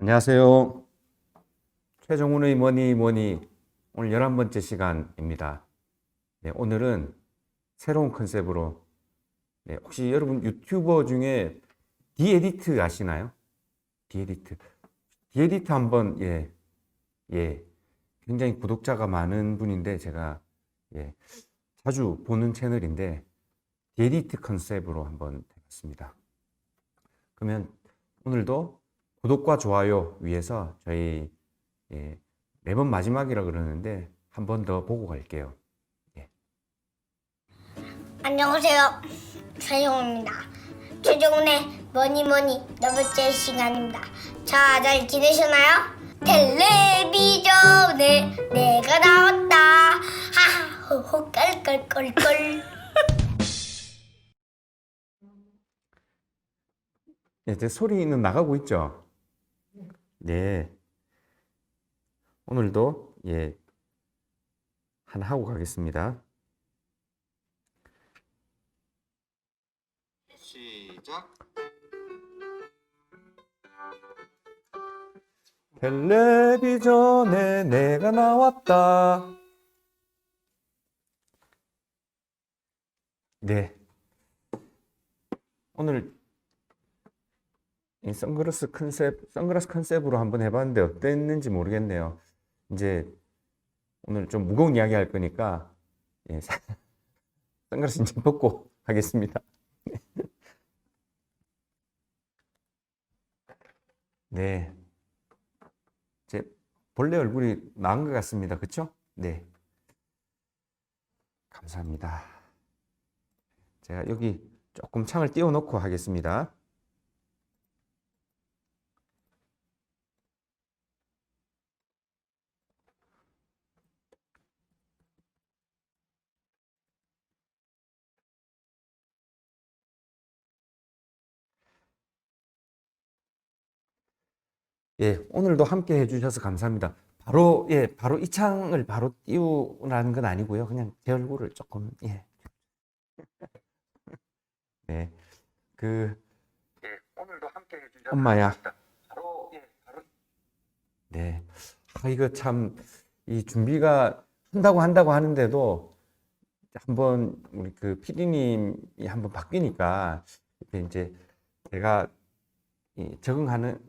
안녕하세요. 최종훈의 뭐니 뭐니 오늘 11번째 시간입니다. 네, 오늘은 새로운 컨셉으로 혹시 여러분 유튜버 중에 디에디트 아시나요? 디에디트. 디에디트 한번 굉장히 구독자가 많은 분인데 제가 자주 보는 채널인데 디에디트 컨셉으로 한번 해봤습니다. 그러면 오늘도 구독과 좋아요 위해서 저희 매번 마지막이라 그러는데 한 번 더 보고 갈게요. 안녕하세요. 최종훈입니다. 최종훈의 뭐니뭐니 네 번째 시간입니다. 자, 잘 지내셨나요? 텔레비전에 내가 나왔다. 하하호호 깔깔깔깔. 제 소리는 나가고 있죠? 네. 오늘도 하나 하고 가겠습니다. 시작. 텔레비전에 내가 나왔다. 네. 오늘 이 선글라스 컨셉으로 한번 해봤는데 어땠는지 모르겠네요. 이제 오늘 좀 무거운 이야기 할 거니까 선글라스 이제 벗고 하겠습니다. 네. 제 본래 얼굴이 나은 것 같습니다. 그쵸? 네. 감사합니다. 제가 여기 조금 창을 띄워놓고 하겠습니다. 오늘도 함께 해주셔서 감사합니다. 바로 이 창을 바로 띄우라는 건 아니고요. 그냥 제 얼굴을 조금, 네. 오늘도 함께 해주셔서 엄마야. 네. 이거 참, 이 준비가 한다고 하는데도 한번 우리 그 PD님이 한번 바뀌니까 이제 제가 적응하는,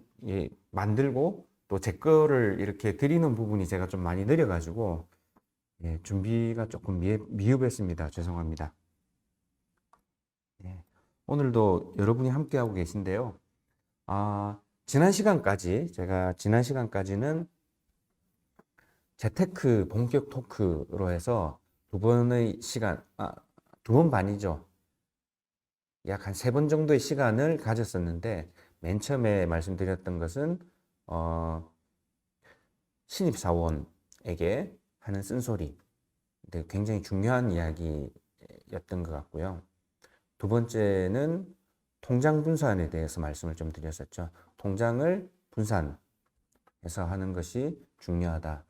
만들고 또 제 거를 이렇게 드리는 부분이 제가 좀 많이 느려가지고 준비가 조금 미흡했습니다. 죄송합니다. 오늘도 여러분이 함께하고 계신데요. 지난 시간까지는 재테크 본격 토크로 해서 두 번 반이죠. 약 한 3번 정도의 시간을 가졌었는데, 맨 처음에 말씀드렸던 것은, 신입사원에게 하는 쓴소리. 굉장히 중요한 이야기였던 것 같고요. 두 번째는 통장 분산에 대해서 말씀을 좀 드렸었죠. 통장을 분산해서 하는 것이 중요하다.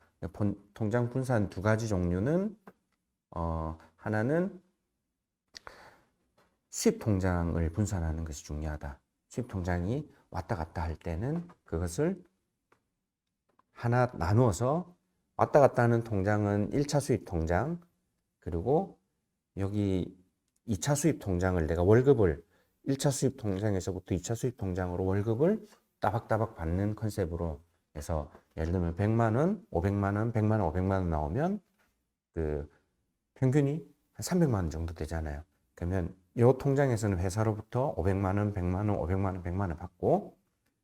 통장 분산 두 가지 종류는 하나는 수입 통장을 분산하는 것이 중요하다. 수입 통장이 왔다 갔다 할 때는 그것을 하나 나누어서 왔다 갔다 하는 통장은 1차 수입 통장, 그리고 여기 2차 수입 통장을 내가 월급을 1차 수입 통장에서부터 2차 수입 통장으로 월급을 따박따박 받는 컨셉으로 해서, 예를 들면 100만 원, 500만 원, 100만 원, 500만 원 나오면 그 평균이 한 300만 원 정도 되잖아요. 그러면 이 통장에서는 회사로부터 500만 원, 100만 원, 500만 원, 100만 원 받고,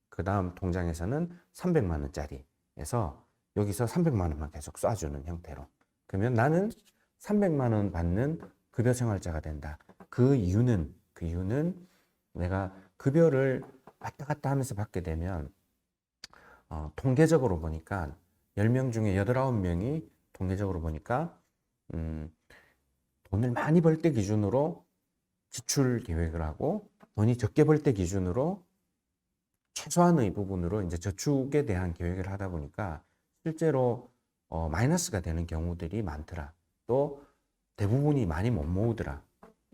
그 다음 통장에서는 300만 원짜리 해서 여기서 300만 원만 계속 쏴주는 형태로. 그러면 나는 300만 원 받는 급여 생활자가 된다. 그 이유는 내가 급여를 왔다 갔다 하면서 받게 되면 통계적으로 보니까 10명 중에 8, 9명이 통계적으로 보니까 돈을 많이 벌 때 기준으로 지출 계획을 하고, 돈이 적게 벌 때 기준으로 최소한의 부분으로 이제 저축에 대한 계획을 하다 보니까 실제로 마이너스가 되는 경우들이 많더라. 또 대부분이 많이 못 모으더라.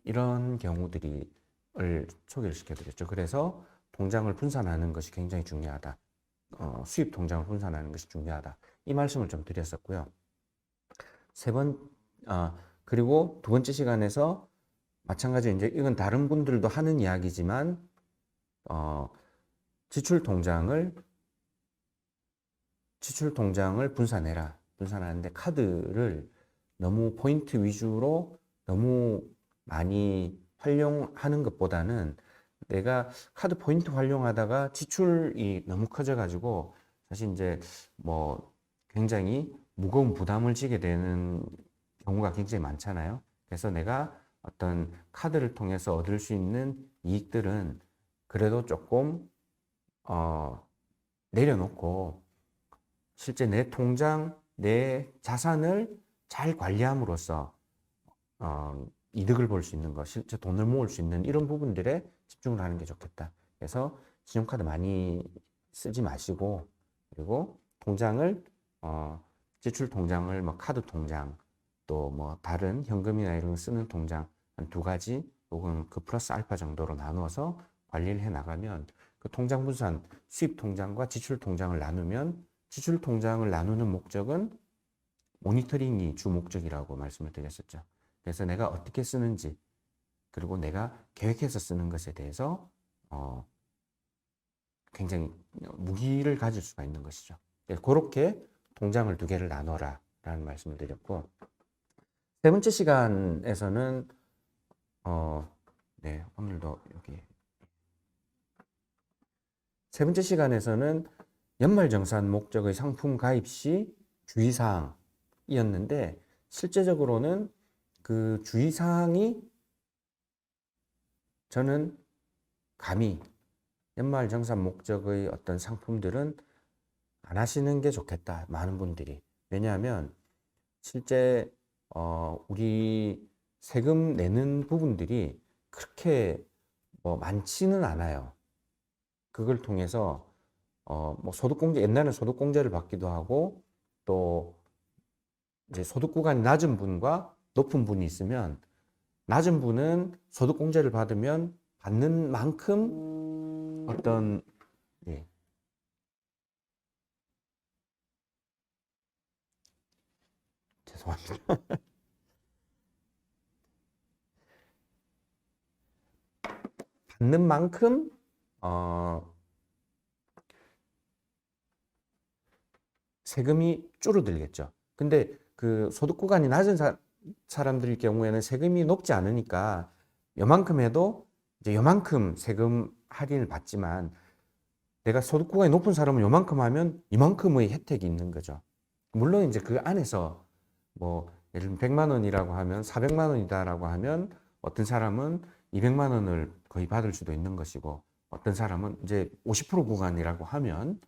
이런 경우들을 소개를 시켜드렸죠. 그래서 통장을 분산하는 것이 굉장히 중요하다. 수입 통장을 분산하는 것이 중요하다. 이 말씀을 좀 드렸었고요. 그리고 두 번째 시간에서 마찬가지로 이제 이건 다른 분들도 하는 이야기지만, 지출 통장을 분산해라. 분산하는데 카드를 너무 포인트 위주로 너무 많이 활용하는 것보다는 내가 카드 포인트 활용하다가 지출이 너무 커져가지고 사실 이제 뭐 굉장히 무거운 부담을 지게 되는 경우가 굉장히 많잖아요. 그래서 내가 어떤 카드를 통해서 얻을 수 있는 이익들은 그래도 조금 내려놓고 실제 내 통장, 내 자산을 잘 관리함으로써 이득을 볼 수 있는 것, 실제 돈을 모을 수 있는 이런 부분들에 집중을 하는 게 좋겠다. 그래서 신용카드 많이 쓰지 마시고, 그리고 통장을 지출 통장을 뭐 카드 통장, 또 뭐 다른 현금이나 이런 거 쓰는 통장 한 두 가지 혹은 그 플러스 알파 정도로 나누어서 관리를 해 나가면, 그 통장 분산, 수입 통장과 지출 통장을 나누면, 지출 통장을 나누는 목적은 모니터링이 주 목적이라고 말씀을 드렸었죠. 그래서 내가 어떻게 쓰는지, 그리고 내가 계획해서 쓰는 것에 대해서 굉장히 무기를 가질 수가 있는 것이죠. 그렇게 통장을 두 개를 나눠라 라는 말씀을 드렸고, 세 번째 시간에서는 네, 오늘도 여기 세 번째 시간에서는 연말정산 목적의 상품 가입 시 주의사항이었는데, 실제적으로는 그 주의사항이 저는 감히 연말정산 목적의 어떤 상품들은 안 하시는 게 좋겠다. 많은 분들이. 왜냐하면 실제 우리 세금 내는 부분들이 그렇게 뭐 많지는 않아요. 그걸 통해서 뭐 소득공제, 옛날에는 소득공제를 받기도 하고, 또 이제 소득 구간이 낮은 분과 높은 분이 있으면, 낮은 분은 소득공제를 받으면 받는 만큼 어떤, 예, 죄송합니다. 받는 만큼 세금이 줄어들겠죠. 근데 그 소득 구간이 낮은 사람들의 경우에는 세금이 높지 않으니까 요만큼 해도 이제 요만큼 세금 할인을 받지만, 내가 소득 구간이 높은 사람은 요만큼 하면 이만큼의 혜택이 있는 거죠. 물론 이제 그 안에서 뭐 예를 들면 100만 원이라고 하면 400만 원이다라고 하면 어떤 사람은 200만 원을 거의 받을 수도 있는 것이고, 어떤 사람은 이제 50% 구간이라고 하면,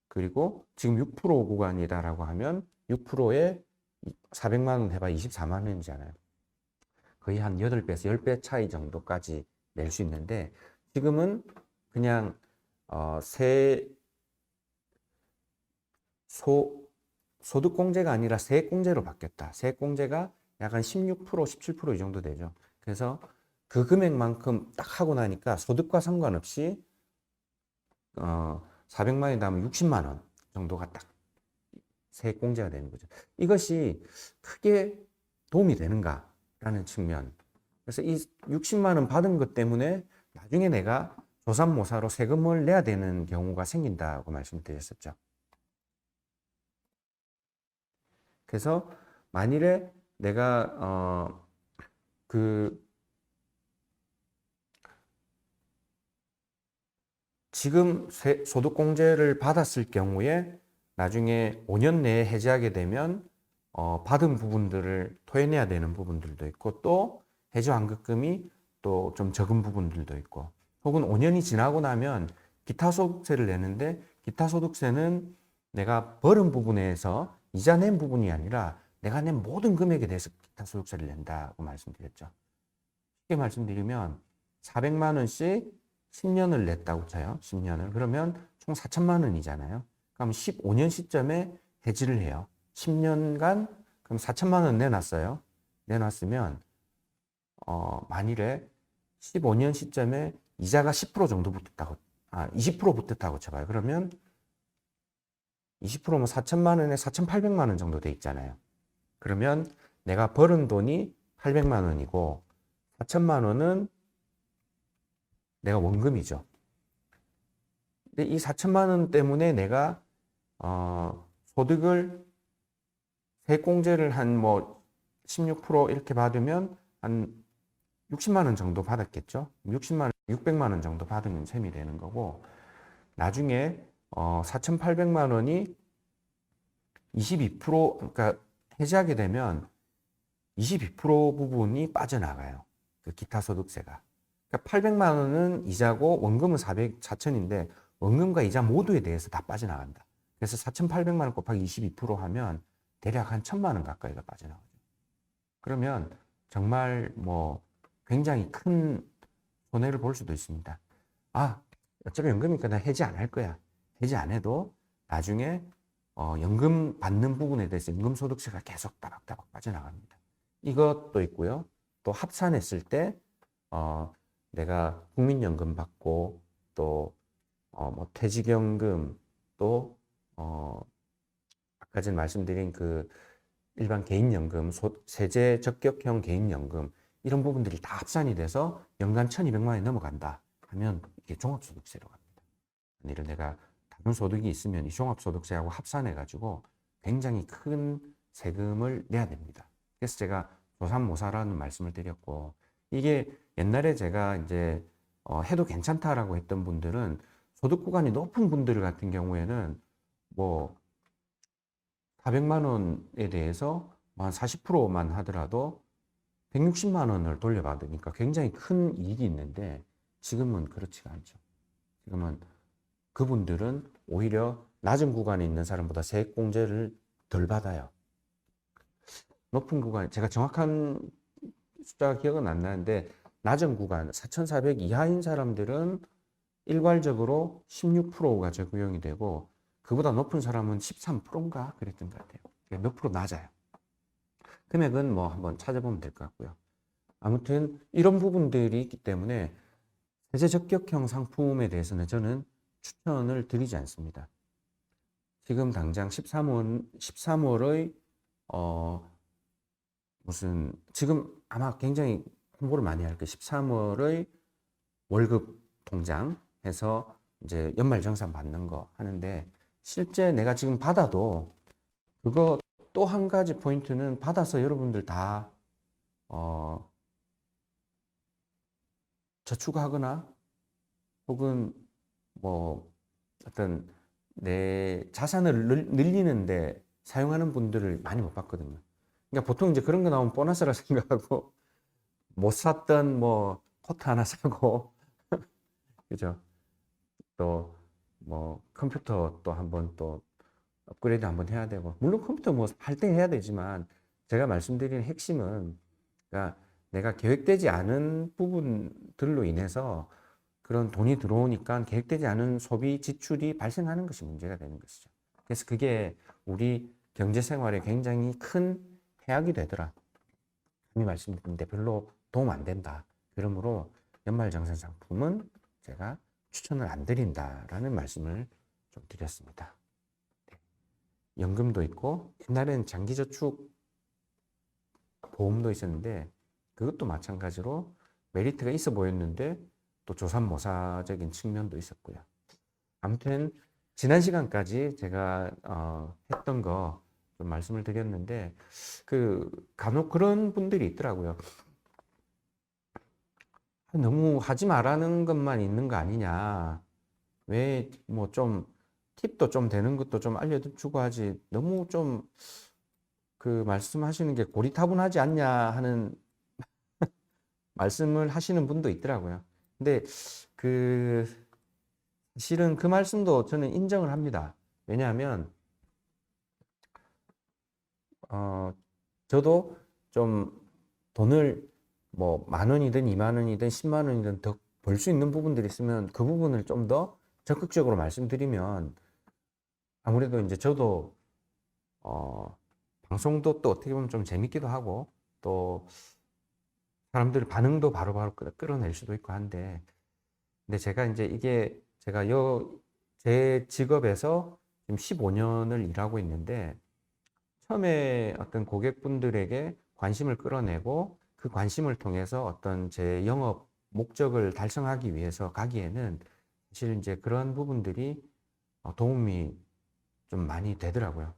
그리고 지금 6% 구간이다라고 하면 6%에 400만 원 해봐 24만 원이잖아요. 거의 한 8배에서 10배 차이 정도까지 낼 수 있는데, 지금은 그냥 소득공제가 아니라 세액공제로 바뀌었다. 세액공제가 약 한 16%, 17% 이 정도 되죠. 그래서 그 금액만큼 딱 하고 나니까 소득과 상관없이 400만 원이 나면 60만 원 정도가 딱 세액공제가 되는 거죠. 이것이 크게 도움이 되는가라는 측면. 그래서 이 60만 원 받은 것 때문에 나중에 내가 조삼모사로 세금을 내야 되는 경우가 생긴다고 말씀드렸었죠. 그래서 만일에 내가 지금 소득공제를 받았을 경우에 나중에 5년 내에 해지하게 되면 받은 부분들을 토해내야 되는 부분들도 있고, 또 해지환급금이 또 좀 적은 부분들도 있고, 혹은 5년이 지나고 나면 기타소득세를 내는데, 기타소득세는 내가 벌은 부분에서 이자 낸 부분이 아니라 내가 낸 모든 금액에 대해서 기타소득세를 낸다고 말씀드렸죠. 쉽게 말씀드리면 400만 원씩 10년을 냈다고 쳐요. 10년을. 그러면 총 4천만 원이잖아요. 그럼 15년 시점에 해지를 해요. 10년간 그럼 4천만 원 내놨어요. 내놨으면 만일에 15년 시점에 이자가 10% 정도 붙었다고, 20% 붙었다고 쳐봐요. 그러면 20%면 4천만 원에 4,800만 원 정도 돼 있잖아요. 그러면 내가 벌은 돈이 800만 원이고 4천만 원은 내가 원금이죠. 근데 이 4천만 원 때문에 내가 소득을 세액공제를 한 뭐 16% 이렇게 받으면 한 60만 원 정도 받았겠죠. 60만 원, 600만 원 정도 받으면 셈이 되는 거고, 나중에 4,800만 원이 22% 그러니까 해지하게 되면 22% 부분이 빠져나가요. 그 기타 소득세가. 그러니까 800만 원은 이자고 원금은 4천인데 원금과 이자 모두에 대해서 다 빠져나간다. 그래서 4,800만 원 곱하기 22% 하면 대략 한 1,000만 원 가까이가 빠져나가죠. 그러면 정말 뭐 굉장히 큰 손해를 볼 수도 있습니다. 아, 어차피 연금이니까 나 해지 안 할 거야. 해지 안 해도 나중에 연금 받는 부분에 대해서 연금소득세가 계속 따박따박 빠져나갑니다. 이것도 있고요. 또 합산했을 때 내가 국민연금 받고 또 뭐 퇴직연금 또 아까 전에 말씀드린 그 일반 개인연금, 세제 적격형 개인연금 이런 부분들이 다 합산이 돼서 연간 1,200만 원이 넘어간다 하면 이게 종합소득세로 갑니다. 이를 내가 다른 소득이 있으면 이 종합소득세하고 합산해 가지고 굉장히 큰 세금을 내야 됩니다. 그래서 제가 조삼모사라는 말씀을 드렸고, 이게 옛날에 제가 이제 해도 괜찮다라고 했던 분들은 소득 구간이 높은 분들 같은 경우에는 뭐 400만 원에 대해서 한 40%만 하더라도 160만 원을 돌려받으니까 굉장히 큰 이익이 있는데, 지금은 그렇지가 않죠. 지금은 그분들은 오히려 낮은 구간에 있는 사람보다 세액공제를 덜 받아요. 높은 구간, 제가 정확한 숫자가 기억은 안 나는데 낮은 구간 4,400 이하인 사람들은 일괄적으로 16%가 적용이 되고, 그보다 높은 사람은 13%인가 그랬던 것 같아요. 몇 프로 낮아요. 금액은 뭐 한번 찾아보면 될 것 같고요. 아무튼 이런 부분들이 있기 때문에 세제 적격형 상품에 대해서는 저는 추천을 드리지 않습니다. 지금 당장 13월의 무슨 지금 아마 굉장히 홍보를 많이 할 거예요. 13월의 월급 통장 해서 이제 연말정산 받는 거 하는데, 실제 내가 지금 받아도 그거 또 한 가지 포인트는 받아서 여러분들 다 저축하거나 혹은 뭐 어떤 내 자산을 늘리는데 사용하는 분들을 많이 못 봤거든요. 그러니까 보통 이제 그런 거 나오면 보너스라 생각하고 못 샀던 뭐 코트 하나 사고 그죠? 또 뭐 컴퓨터 또 한번 또 업그레이드 한번 해야 되고, 물론 컴퓨터 뭐 할 때 해야 되지만 제가 말씀드리는 핵심은, 그러니까 내가 계획되지 않은 부분들로 인해서 그런 돈이 들어오니까 계획되지 않은 소비 지출이 발생하는 것이 문제가 되는 것이죠. 그래서 그게 우리 경제 생활에 굉장히 큰 해악이 되더라. 이미 말씀드렸는데 별로 도움 안 된다. 그러므로 연말정산 상품은 제가 추천을 안 드린다라는 말씀을 좀 드렸습니다. 네. 연금도 있고 옛날에는 장기저축 보험도 있었는데 그것도 마찬가지로 메리트가 있어 보였는데 또 조삼모사적인 측면도 있었고요. 아무튼 지난 시간까지 제가 했던 거 좀 말씀을 드렸는데, 그 간혹 그런 분들이 있더라고요. 너무 하지 말라는 것만 있는 거 아니냐. 왜 뭐 좀 팁도 좀 되는 것도 좀 알려주고 하지. 너무 좀 그 말씀하시는 게 고리타분하지 않냐 하는 말씀을 하시는 분도 있더라고요. 근데 그 실은 그 말씀도 저는 인정을 합니다. 왜냐하면 저도 좀 돈을 뭐 10,000원이든 20,000원이든 10만 원이든 더 벌 수 있는 부분들이 있으면 그 부분을 좀 더 적극적으로 말씀드리면, 아무래도 이제 저도 방송도 또 어떻게 보면 좀 재밌기도 하고 또 사람들 반응도 바로바로 끌어낼 수도 있고 한데, 근데 제가 이제 이게 제가 제 직업에서 지금 15년을 일하고 있는데 처음에 어떤 고객분들에게 관심을 끌어내고 그 관심을 통해서 어떤 제 영업 목적을 달성하기 위해서 가기에는 사실 이제 그런 부분들이 도움이 좀 많이 되더라고요.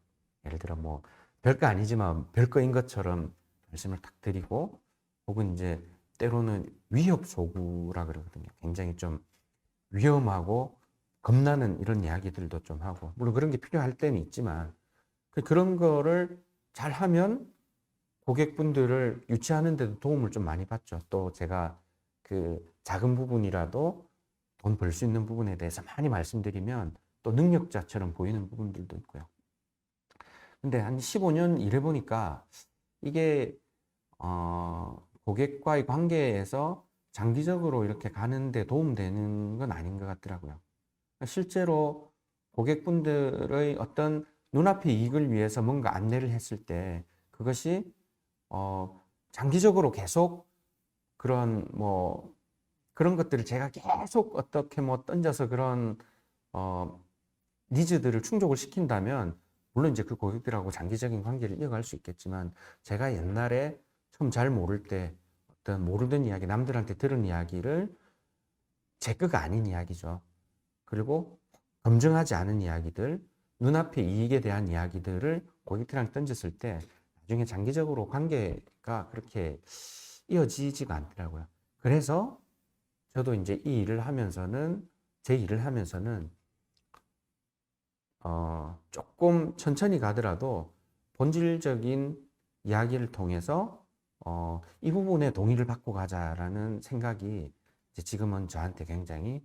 예를 들어 뭐 별거 아니지만 별거인 것처럼 말씀을 딱 드리고 혹은 이제 때로는 위협 소구라 그러거든요. 굉장히 좀 위험하고 겁나는 이런 이야기들도 좀 하고 물론 그런 게 필요할 때는 있지만 그런 거를 잘 하면 고객분들을 유치하는 데도 도움을 좀 많이 받죠. 또 제가 그 작은 부분이라도 돈 벌 수 있는 부분에 대해서 많이 말씀드리면 또 능력자처럼 보이는 부분들도 있고요. 근데 한 15년 일해 보니까 이게 고객과의 관계에서 장기적으로 이렇게 가는데 도움되는 건 아닌 것 같더라고요. 실제로 고객분들의 어떤 눈앞의 이익을 위해서 뭔가 안내를 했을 때 그것이 장기적으로 계속 그런 뭐 그런 것들을 제가 계속 어떻게 뭐 던져서 그런 니즈들을 충족을 시킨다면 물론 이제 그 고객들하고 장기적인 관계를 이어갈 수 있겠지만 제가 옛날에 처음 잘 모를 때 어떤 모르던 이야기 남들한테 들은 이야기를 제 거가 아닌 이야기죠. 그리고 검증하지 않은 이야기들 눈앞의 이익에 대한 이야기들을 고객들한테 던졌을 때 나중에 장기적으로 관계가 그렇게 이어지지가 않더라고요. 그래서 저도 이제 이 일을 하면서는 제 일을 하면서는 조금 천천히 가더라도 본질적인 이야기를 통해서 이 부분에 동의를 받고 가자라는 생각이 이제 지금은 저한테 굉장히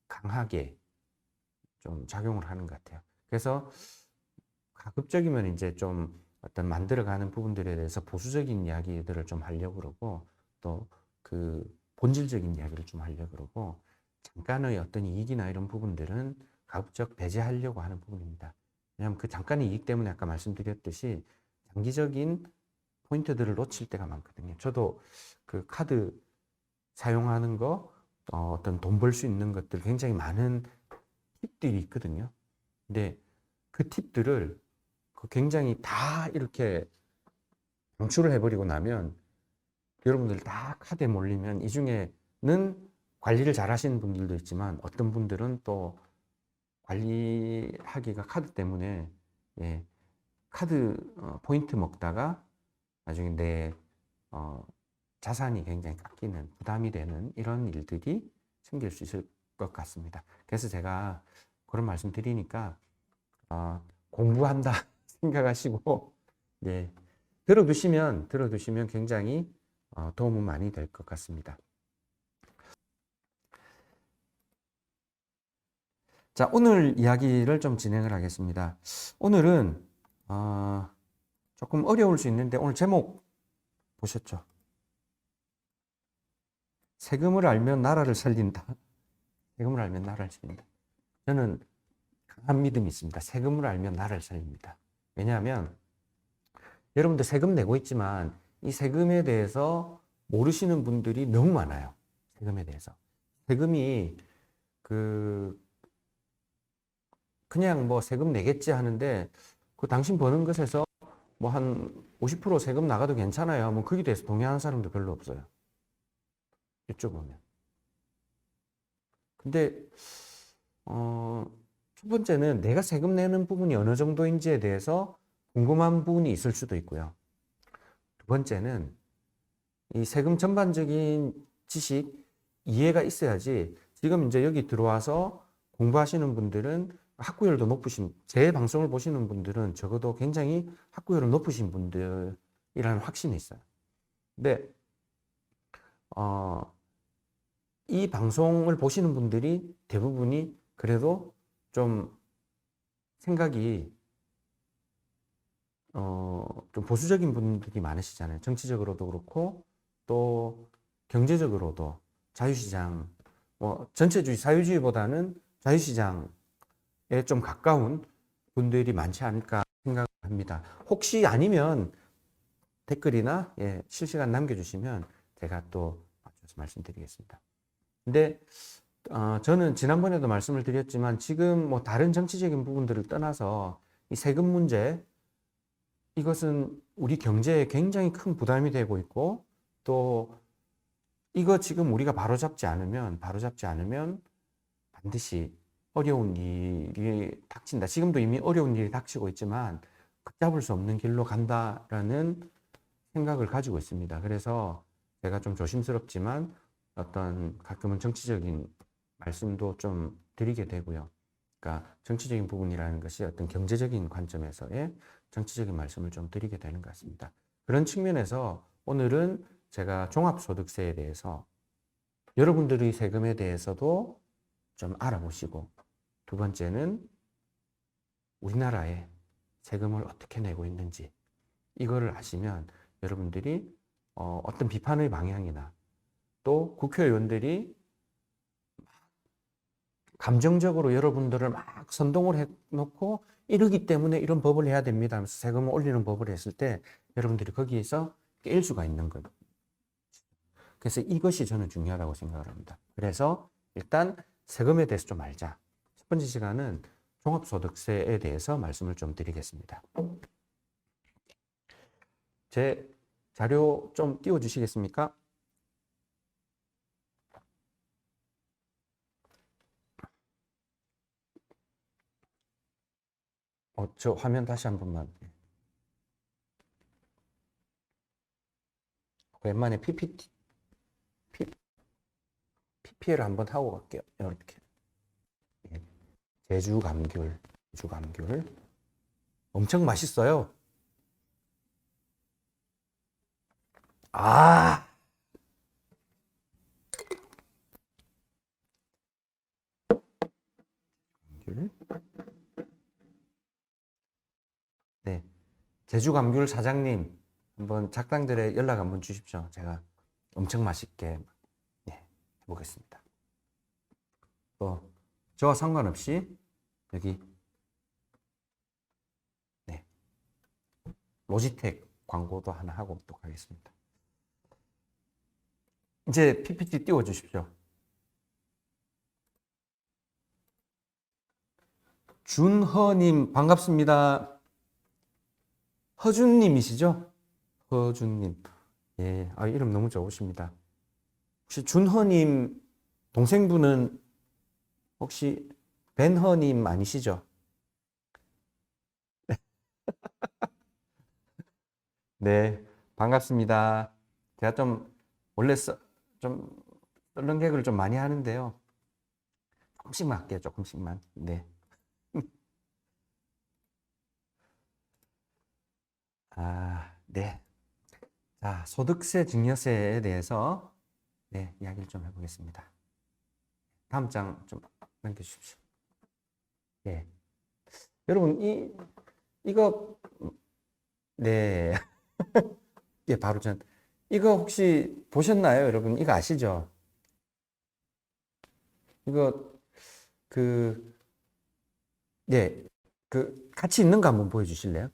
강하게 좀 작용을 하는 것 같아요. 그래서 가급적이면 이제 좀 어떤 만들어가는 부분들에 대해서 보수적인 이야기들을 좀 하려고 그러고 또 그 본질적인 이야기를 좀 하려고 그러고 잠깐의 어떤 이익이나 이런 부분들은 가급적 배제하려고 하는 부분입니다. 왜냐하면 그 잠깐의 이익 때문에 아까 말씀드렸듯이 장기적인 포인트들을 놓칠 때가 많거든요. 저도 그 카드 사용하는 거 어떤 돈 벌 수 있는 것들 굉장히 많은 팁들이 있거든요. 근데 그 팁들을 굉장히 다 이렇게 방출을 해버리고 나면 여러분들 다 카드에 몰리면 이 중에는 관리를 잘 하시는 분들도 있지만 어떤 분들은 또 관리하기가 카드 때문에 카드 포인트 먹다가 나중에 내 자산이 굉장히 깎이는 부담이 되는 이런 일들이 생길 수 있을 것 같습니다. 그래서 제가 그런 말씀 드리니까 공부한다 생각하시고 들어두시면 굉장히 도움은 많이 될 것 같습니다. 자, 오늘 이야기를 좀 진행을 하겠습니다. 오늘은 조금 어려울 수 있는데 오늘 제목 보셨죠? 세금을 알면 나라를 살린다. 세금을 알면 나라를 살린다. 저는 강한 믿음이 있습니다. 세금을 알면 나라를 살립니다. 왜냐하면 여러분들 세금 내고 있지만 이 세금에 대해서 모르시는 분들이 너무 많아요. 세금에 대해서. 세금이 그냥 뭐 세금 내겠지 하는데 그 당신 버는 것에서 뭐 한 50% 세금 나가도 괜찮아요. 뭐 거기에 대해서 동의하는 사람도 별로 없어요. 여쭤보면. 근데 첫 번째는 내가 세금 내는 부분이 어느 정도인지에 대해서 궁금한 부분이 있을 수도 있고요. 두 번째는 이 세금 전반적인 지식, 이해가 있어야지 지금 이제 여기 들어와서 공부하시는 분들은 학구열도 높으신, 제 방송을 보시는 분들은 적어도 굉장히 학구열은 높으신 분들이라는 확신이 있어요. 근데 이 방송을 보시는 분들이 대부분이 그래도 좀 생각이 좀 보수적인 분들이 많으시잖아요. 정치적으로도 그렇고 또 경제적으로도 자유시장, 뭐 전체주의 사회주의보다는 자유시장에 좀 가까운 분들이 많지 않을까 생각합니다. 혹시 아니면 댓글이나 실시간 남겨주시면 제가 또 맞춰서 말씀드리겠습니다. 근데 저는 지난번에도 말씀을 드렸지만 지금 뭐 다른 정치적인 부분들을 떠나서 이 세금 문제, 이것은 우리 경제에 굉장히 큰 부담이 되고 있고, 또 이거 지금 우리가 바로잡지 않으면 반드시 어려운 일이 닥친다. 지금도 이미 어려운 일이 닥치고 있지만 걷잡을 수 없는 길로 간다라는 생각을 가지고 있습니다. 그래서 제가 좀 조심스럽지만 어떤 가끔은 정치적인 말씀도 좀 드리게 되고요. 그러니까 정치적인 부분이라는 것이 어떤 경제적인 관점에서의 정치적인 말씀을 좀 드리게 되는 것 같습니다. 그런 측면에서 오늘은 제가 종합소득세에 대해서 여러분들의 세금에 대해서도 좀 알아보시고, 두 번째는 우리나라에 세금을 어떻게 내고 있는지 이거를 아시면 여러분들이 어떤 비판의 방향이나 또 국회의원들이 감정적으로 여러분들을 막 선동을 해놓고 이러기 때문에 이런 법을 해야 됩니다 하면서 세금을 올리는 법을 했을 때 여러분들이 거기에서 깰 수가 있는 거예요. 그래서 이것이 저는 중요하다고 생각을 합니다. 그래서 일단 세금에 대해서 좀 알자. 첫 번째 시간은 종합소득세에 대해서 말씀을 좀 드리겠습니다. 제 자료 좀 띄워주시겠습니까? 저 화면 다시 한 번만. 웬만해 PPL 한번 하고 갈게요. 이렇게. 제주 감귤. 엄청 맛있어요. 감귤. 네. 제주 감귤 사장님, 한번 작당들에 연락 한번 주십시오. 제가 엄청 맛있게 해보겠습니다. 또 저와 상관없이 여기 로지텍 광고도 하나 하고 또 가겠습니다. 이제 PPT 띄워 주십시오. 준허님 반갑습니다. 허준님이시죠? 허준님. 예, 이름 너무 좋으십니다. 혹시 준허님 동생분은 혹시 벤허님 아니시죠? 네, 반갑습니다. 제가 원래 좀 썰렁 개그를 좀 많이 하는데요. 조금씩만 할게요, 조금씩만. 네. 네. 자, 소득세 증여세에 대해서 이야기를 좀 해보겠습니다. 다음 장 좀 넘겨주십시오. 네. 여러분, 이거, 네. 예, 바로 이거 혹시 보셨나요, 여러분? 이거 아시죠? 이거, 같이 있는 거 한번 보여주실래요?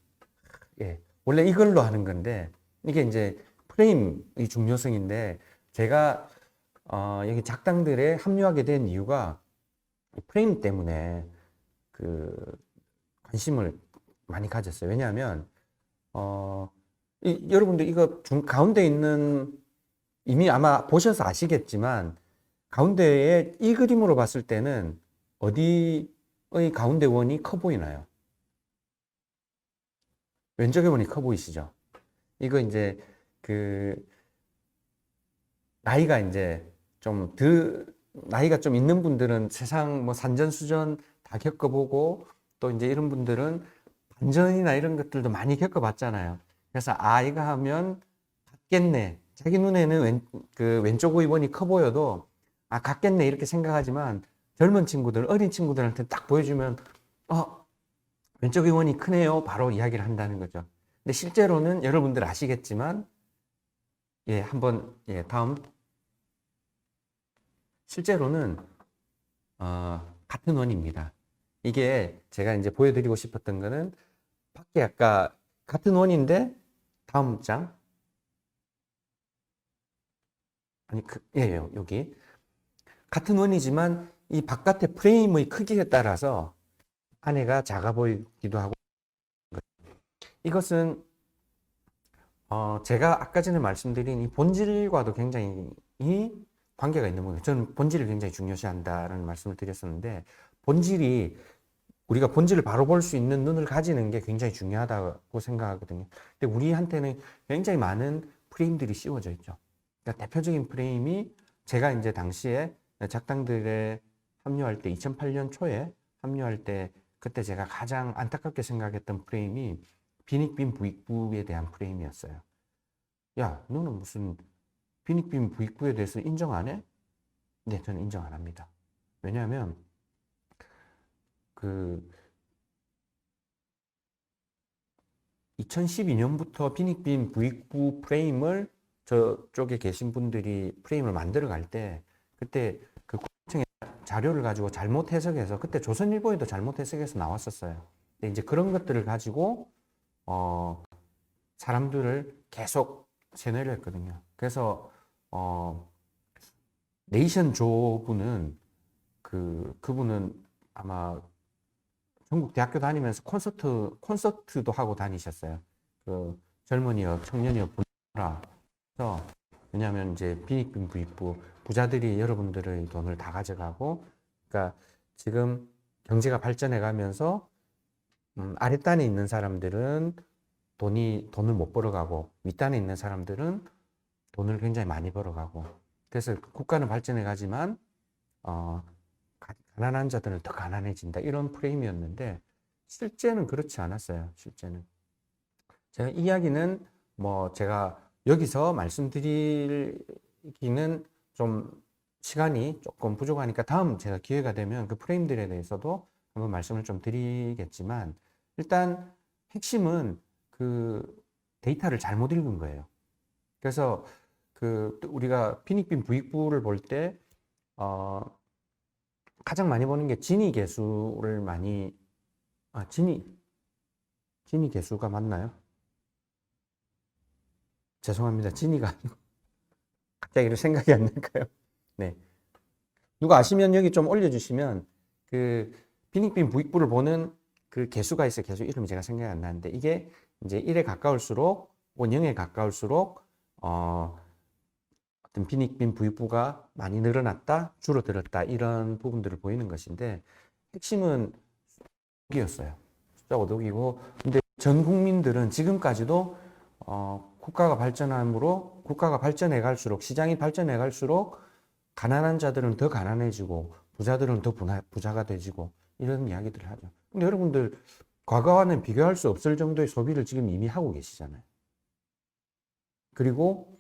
예. 원래 이걸로 하는 건데, 이게 이제 프레임의 중요성인데, 제가, 여기 작당들에 합류하게 된 이유가 프레임 때문에 관심을 많이 가졌어요. 왜냐하면, 여러분들 이거 가운데 있는, 이미 아마 보셔서 아시겠지만, 가운데에 이 그림으로 봤을 때는 어디의 가운데 원이 커 보이나요? 왼쪽에 원이 커 보이시죠? 이거 이제 나이가 이제 나이가 좀 있는 분들은 세상 뭐 산전수전 다 겪어보고 또 이제 이런 분들은 반전이나 이런 것들도 많이 겪어봤잖아요. 그래서 이거 하면 같겠네. 자기 눈에는 왼쪽 의원이 커 보여도 같겠네 이렇게 생각하지만 젊은 친구들, 어린 친구들한테 딱 보여주면 왼쪽 의원이 크네요. 바로 이야기를 한다는 거죠. 근데 실제로는 여러분들 아시겠지만 한번 다음 실제로는 같은 원입니다. 이게 제가 이제 보여드리고 싶었던 거는 밖에 아까 같은 원인데 다음 장 아니 여기 같은 원이지만 이 바깥의 프레임의 크기에 따라서 안에가 작아 보이기도 하고, 이것은 제가 아까 전에 말씀드린 이 본질과도 굉장히 관계가 있는 거예요. 저는 본질을 굉장히 중요시한다는 말씀을 드렸었는데, 우리가 본질을 바로 볼 수 있는 눈을 가지는 게 굉장히 중요하다고 생각하거든요. 근데 우리한테는 굉장히 많은 프레임들이 씌워져 있죠. 그러니까 대표적인 프레임이, 제가 이제 당시에 작당들에 합류할 때 2008년 초에 합류할 때, 그때 제가 가장 안타깝게 생각했던 프레임이 빈익빈 부익부에 대한 프레임이었어요. 야, 너는 무슨 빈익빈 부익부에 대해서 인정 안 해? 네, 저는 인정 안 합니다. 왜냐하면 그 2012년부터 빈익빈 부익부 프레임을 저쪽에 계신 분들이 프레임을 만들어 갈 때, 그때 그 국세청의 자료를 가지고 잘못 해석해서, 그때 조선일보에도 잘못 해석해서 나왔었어요. 근데 이제 그런 것들을 가지고 사람들을 계속 세뇌를 했거든요. 그래서 네이션 조 분은 그분은 아마 전국 대학교 다니면서 콘서트도 하고 다니셨어요. 그 젊은이여 청년이여 불러라. 그래서 왜냐하면 이제 빈익빈 부익부 부자들이 여러분들의 돈을 다 가져가고, 그러니까 지금 경제가 발전해 가면서 아랫단에 있는 사람들은 돈을 못 벌어가고, 윗단에 있는 사람들은 돈을 굉장히 많이 벌어가고, 그래서 국가는 발전해 가지만 가난한 자들은 더 가난해진다, 이런 프레임이었는데, 실제는 그렇지 않았어요. 실제는 제가 이야기는 제가 여기서 말씀드리기는 좀 시간이 조금 부족하니까 다음 제가 기회가 되면 그 프레임들에 대해서도 한번 말씀을 좀 드리겠지만, 일단 핵심은 그 데이터를 잘못 읽은 거예요. 그래서 우리가 빈익빈 부익부를 볼 때 가장 많이 보는 게 지니 계수를 많이, 지니 계수가 맞나요? 죄송합니다. 지니가 아니고 갑자기 이런 생각이 안 날까요? 네. 누가 아시면 여기 좀 올려주시면, 그 빈익빈 부익부를 보는 그 개수가 있어요. 개수 이름이 제가 생각이 안 나는데, 이게 이제 1에 가까울수록, 0에 가까울수록 어떤 빈익빈 부익부가 많이 늘어났다, 줄어들었다, 이런 부분들을 보이는 것인데, 핵심은 숫자였어요. 숫자가 5이고, 근데 전 국민들은 지금까지도 국가가 발전해 갈수록, 시장이 발전해 갈수록 가난한 자들은 더 가난해지고 부자들은 더 부자가 되지고, 이런 이야기들을 하죠. 근데 여러분들 과거와는 비교할 수 없을 정도의 소비를 지금 이미 하고 계시잖아요. 그리고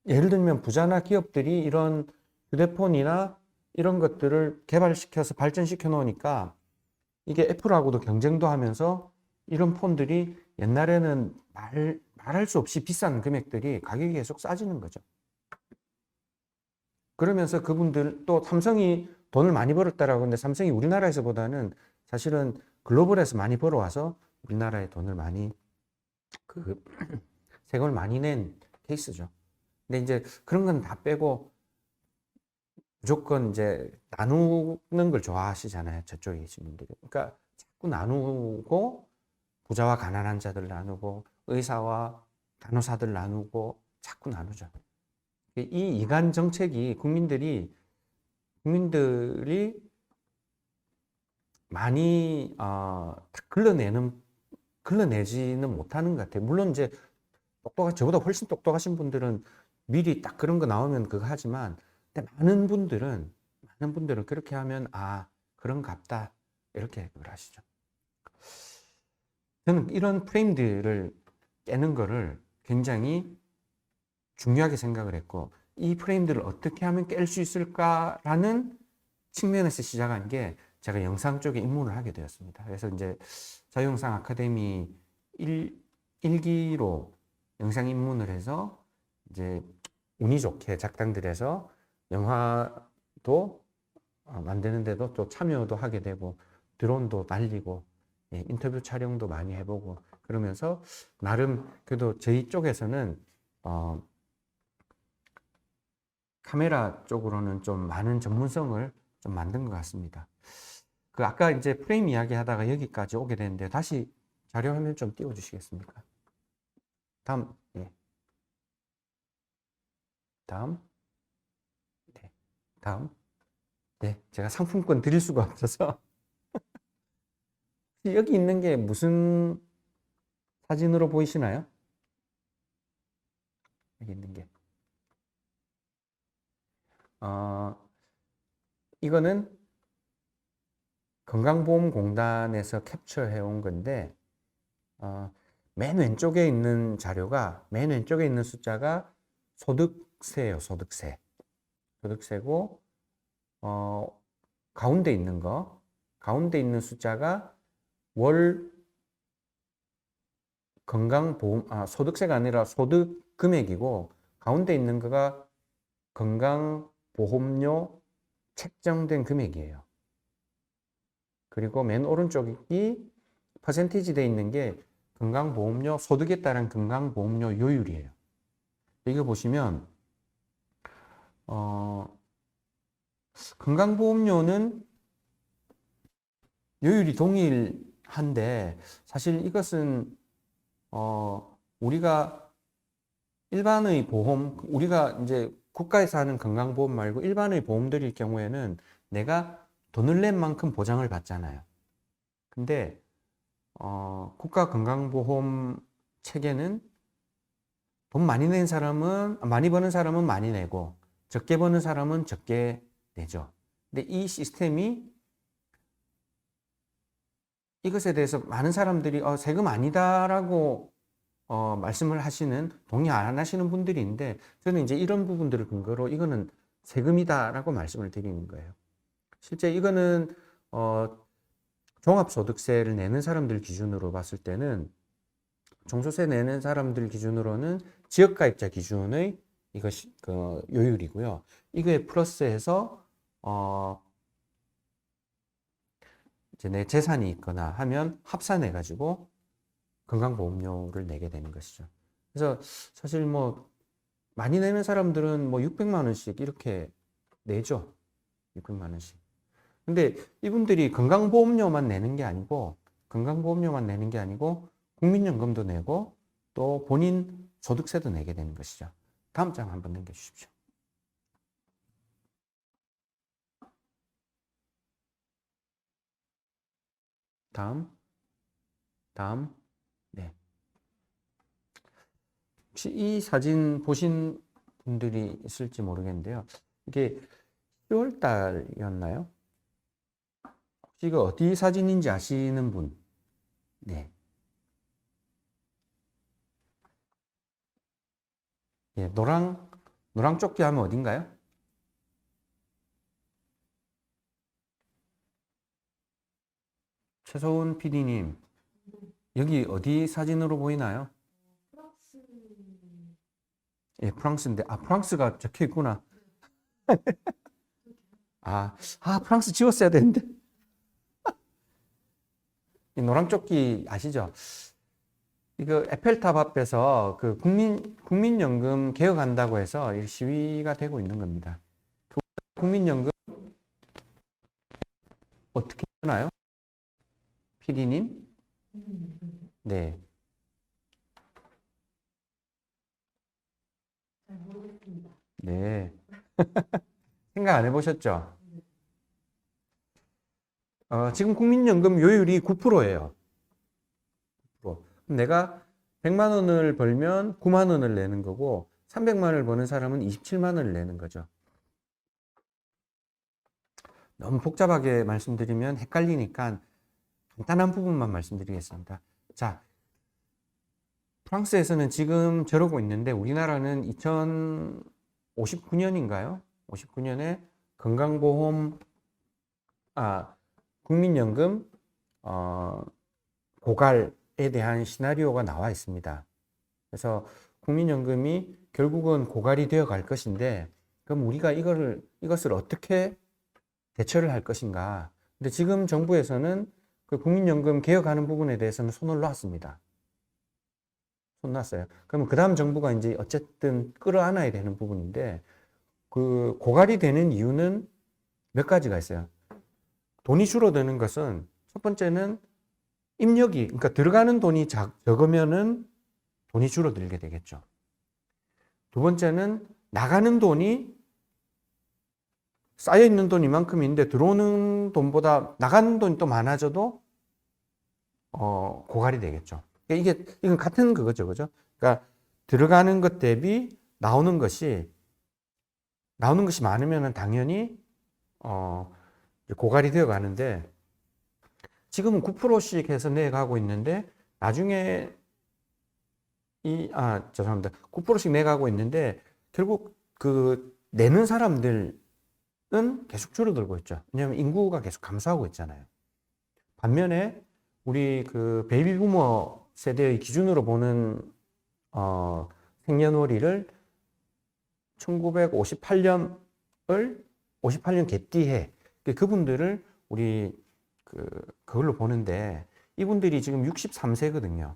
예를 들면 부자나 기업들이 이런 휴대폰이나 이런 것들을 개발시켜서 발전시켜 놓으니까, 이게 애플하고도 경쟁도 하면서 이런 폰들이 옛날에는 말할 수 없이 비싼 금액들이 가격이 계속 싸지는 거죠. 그러면서 그분들, 또 삼성이 돈을 많이 벌었다라고 하는데, 삼성이 우리나라에서보다는 사실은 글로벌에서 많이 벌어와서 우리나라에 돈을 많이, 세금을 많이 낸 케이스죠. 근데 이제 그런 건 다 빼고 무조건 이제 나누는 걸 좋아하시잖아요. 저쪽에 계신 분들이. 그러니까 자꾸 나누고, 부자와 가난한 자들 나누고, 의사와 간호사들 나누고, 자꾸 나누죠. 이 이간 정책이 국민들이 많이 걸러내지는 못하는 것 같아요. 물론 이제 저보다 훨씬 똑똑하신 분들은 미리 딱 그런 거 나오면 그거 하지만, 근데 많은 분들은 그렇게 하면 그런갑다, 이렇게 그걸 하시죠. 저는 이런 프레임들을 깨는 거를 굉장히 중요하게 생각을 했고, 이 프레임들을 어떻게 하면 깰 수 있을까라는 측면에서 시작한 게, 제가 영상 쪽에 입문을 하게 되었습니다. 그래서 이제 자유영상 아카데미 1기로 영상 입문을 해서, 이제 운이 좋게 작당들에서 영화도 만드는데도 또 참여도 하게 되고, 드론도 날리고, 인터뷰 촬영도 많이 해보고, 그러면서 나름 그래도 저희 쪽에서는 카메라 쪽으로는 좀 많은 전문성을 좀 만든 것 같습니다. 그 아까 이제 프레임 이야기 하다가 여기까지 오게 되는데 다시 자료 화면 좀 띄워 주시겠습니까? 다음, 예. 다음, 네. 다음. 네, 제가 상품권 드릴 수가 없어서. 여기 있는 게 무슨 사진으로 보이시나요? 여기 있는 게. 이거는 건강보험공단에서 캡처해 온 건데, 맨 왼쪽에 있는 자료가, 맨 왼쪽에 있는 숫자가 소득세예요, 소득세. 소득세고, 가운데 있는 거, 가운데 있는 숫자가 월 건강보험, 소득세가 아니라 소득 금액이고, 가운데 있는 거가 건강보험료 책정된 금액이에요. 그리고 맨 오른쪽이 퍼센티지 돼 있는 게 건강보험료 소득에 따른 건강보험료 요율이에요. 이거 보시면 건강보험료는 요율이 동일한데 사실 이것은 우리가 일반의 보험, 우리가 이제 국가에서 하는 건강보험 말고 일반의 보험들일 경우에는 내가 돈을 낸 만큼 보장을 받잖아요. 근데 국가 건강보험 체계는 돈 많이 낸 사람은, 많이 버는 사람은 많이 내고 적게 버는 사람은 적게 내죠. 근데 이 시스템이 이것에 대해서 많은 사람들이 세금 아니다라고 말씀을 하시는, 동의 안 하시는 분들이 있는데, 저는 이제 이런 부분들을 근거로 이거는 세금이다라고 말씀을 드리는 거예요. 실제 이거는 종합소득세를 내는 사람들 기준으로 봤을 때는, 종소세 내는 사람들 기준으로는 지역가입자 기준의 이것이 그 요율이고요. 이거에 플러스해서 이제 내 재산이 있거나 하면 합산해 가지고 건강보험료를 내게 되는 것이죠. 그래서 사실 뭐 많이 내는 사람들은 뭐 600만 원씩 이렇게 내죠. 600만 원씩. 근데 이분들이 건강보험료만 내는 게 아니고, 국민연금도 내고 또 본인 소득세도 내게 되는 것이죠. 다음 장 한번 넘겨주십시오. 다음. 네. 혹시 이 사진 보신 분들이 있을지 모르겠는데요. 이게 10월 달이었나요? 혹시 이거 어디 사진인지 아시는 분? 네. 예, 노랑 조끼 하면 어딘가요? 최소은 PD님, 여기 어디 사진으로 보이나요? 예, 프랑스인데, 프랑스가 적혀 있구나. 프랑스 지웠어야 되는데. 이 노랑 조끼 아시죠? 이거 에펠탑 앞에서 그 국민연금 개혁한다고 해서 시위가 되고 있는 겁니다. 국민연금 어떻게 하나요? PD님? 네. 잘 모르겠습니다. 네. 생각 안 해보셨죠? 지금 국민연금 요율이 9%예요. 9%. 내가 100만 원을 벌면 9만 원을 내는 거고, 300만 원을 버는 사람은 27만 원을 내는 거죠. 너무 복잡하게 말씀드리면 헷갈리니까 간단한 부분만 말씀드리겠습니다. 자, 프랑스에서는 지금 저러고 있는데 우리나라는 2059년인가요? 59년에 건강보험, 국민연금 고갈에 대한 시나리오가 나와 있습니다. 그래서 국민연금이 결국은 고갈이 되어 갈 것인데, 그럼 우리가 이것을 어떻게 대처를 할 것인가? 근데 지금 정부에서는 그 국민연금 개혁하는 부분에 대해서는 손을 놨습니다. 손 놨어요. 그러면 그 다음 정부가 이제 어쨌든 끌어안아야 되는 부분인데, 그 고갈이 되는 이유는 몇 가지가 있어요. 돈이 줄어드는 것은 첫 번째는 입력이, 그러니까 들어가는 돈이 적으면은 돈이 줄어들게 되겠죠. 두 번째는 나가는 돈이 쌓여있는 돈 이만큼인데 들어오는 돈보다 나가는 돈이 또 많아져도 고갈이 되겠죠. 이건 같은 그거죠. 그죠? 그러니까 들어가는 것 대비 나오는 것이 많으면 당연히 고갈이 되어 가는데 지금은 9%씩 해서 내가고 있는데 나중에 죄송합니다. 9%씩 내가고 있는데 결국 그 내는 사람들은 계속 줄어들고 있죠. 왜냐하면 인구가 계속 감소하고 있잖아요. 반면에 우리 그 베이비 부머 세대의 기준으로 보는 생년월일을 1958년 개띠해 그분들을 우리 그걸로 보는데 이분들이 지금 63세거든요.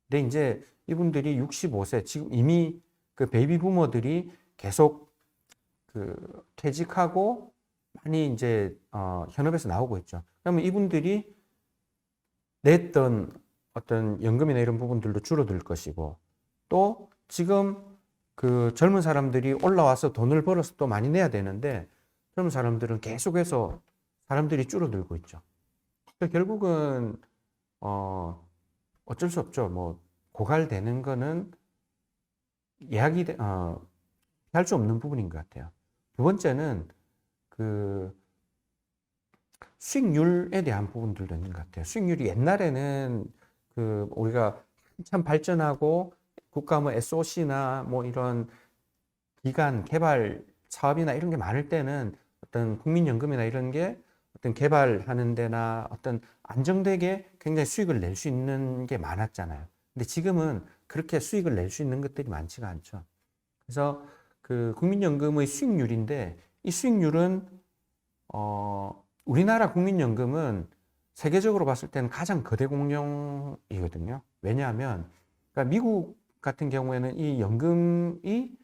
근데 이제 이분들이 65세 지금 이미 그 베이비 부머들이 계속 그 퇴직하고 많이 이제 현업에서 나오고 있죠. 그러면 이분들이 냈던 어떤 연금이나 이런 부분들도 줄어들 것이고 또 지금 그 젊은 사람들이 올라와서 돈을 벌어서 또 많이 내야 되는데 젊은 사람들은 계속해서 사람들이 줄어들고 있죠. 그러니까 결국은 어쩔 수 없죠. 뭐 고갈되는 거는 할 수 없는 부분인 것 같아요. 두 번째는 그 수익률에 대한 부분들도 있는 것 같아요. 수익률이 옛날에는 그 우리가 한참 발전하고 국가 뭐 SOC나 뭐 이런 기관 개발 사업이나 이런 게 많을 때는 어떤 국민연금이나 이런 게 어떤 개발하는 데나 어떤 안정되게 굉장히 수익을 낼 수 있는 게 많았잖아요. 근데 지금은 그렇게 수익을 낼 수 있는 것들이 많지가 않죠. 그래서 그 국민연금의 수익률인데 이 수익률은 우리나라 국민연금은 세계적으로 봤을 때는 가장 거대 공룡이거든요. 왜냐하면 그러니까 미국 같은 경우에는 이 연금이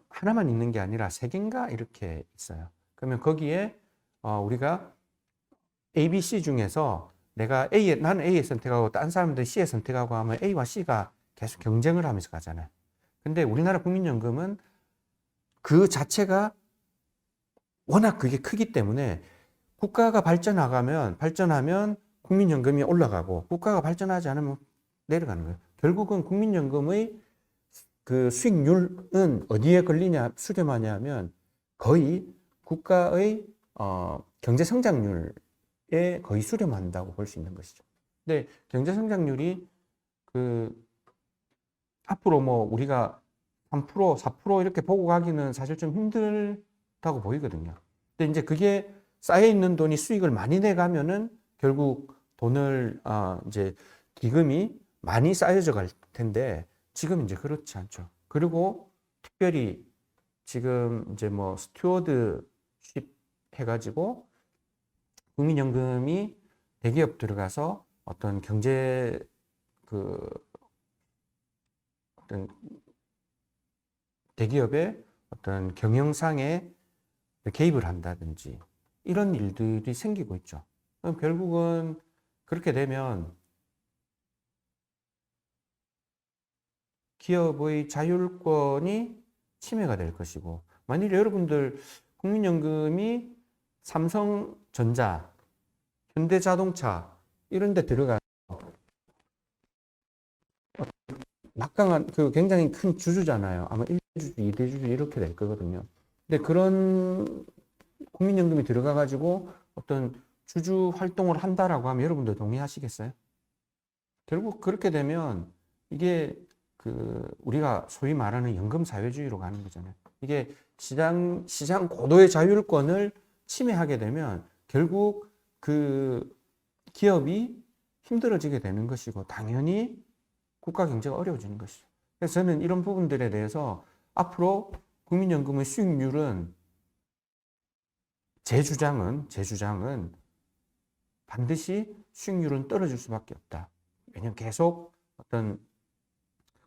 하나만 있는 게 아니라 세 개인가 이렇게 있어요. 그러면 거기에 우리가 A, B, C 중에서 나는 A에 선택하고 딴 사람들 C에 선택하고 하면 A와 C가 계속 경쟁을 하면서 가잖아요. 근데 우리나라 국민연금은 그 자체가 워낙 그게 크기 때문에 국가가 발전하면 국민연금이 올라가고 국가가 발전하지 않으면 내려가는 거예요. 결국은 국민연금의 그 수익률은 어디에 수렴하냐면 거의 국가의 경제 성장률에 거의 수렴한다고 볼 수 있는 것이죠. 근데 경제 성장률이 앞으로 뭐 우리가 3%, 4% 이렇게 보고 가기는 사실 좀 힘들다고 보이거든요. 근데 이제 그게 쌓여 있는 돈이 수익을 많이 내가면은 결국 돈을 이제 기금이 많이 쌓여져 갈 텐데 지금 이제 그렇지 않죠. 그리고 특별히 지금 이제 뭐 스튜어드십 해가지고 국민연금이 대기업 들어가서 어떤 경제 어떤 대기업의 어떤 경영상에 개입을 한다든지 이런 일들이 생기고 있죠. 그럼 결국은 그렇게 되면 기업의 자율권이 침해가 될 것이고 만일 여러분들 국민연금이 삼성전자, 현대자동차 이런 데 들어가서 막강한 굉장히 큰 주주잖아요. 아마 1대주주, 2대주주 이렇게 될 거거든요. 근데 그런 국민연금이 들어가 가지고 어떤 주주 활동을 한다라고 하면 여러분들 동의하시겠어요? 결국 그렇게 되면 이게 우리가 소위 말하는 연금 사회주의로 가는 거잖아요. 이게 시장 고도의 자율권을 침해하게 되면 결국 그 기업이 힘들어지게 되는 것이고 당연히 국가 경제가 어려워지는 것이죠. 그래서 저는 이런 부분들에 대해서 앞으로 국민연금의 수익률은 제 주장은 반드시 수익률은 떨어질 수밖에 없다. 왜냐하면 계속 어떤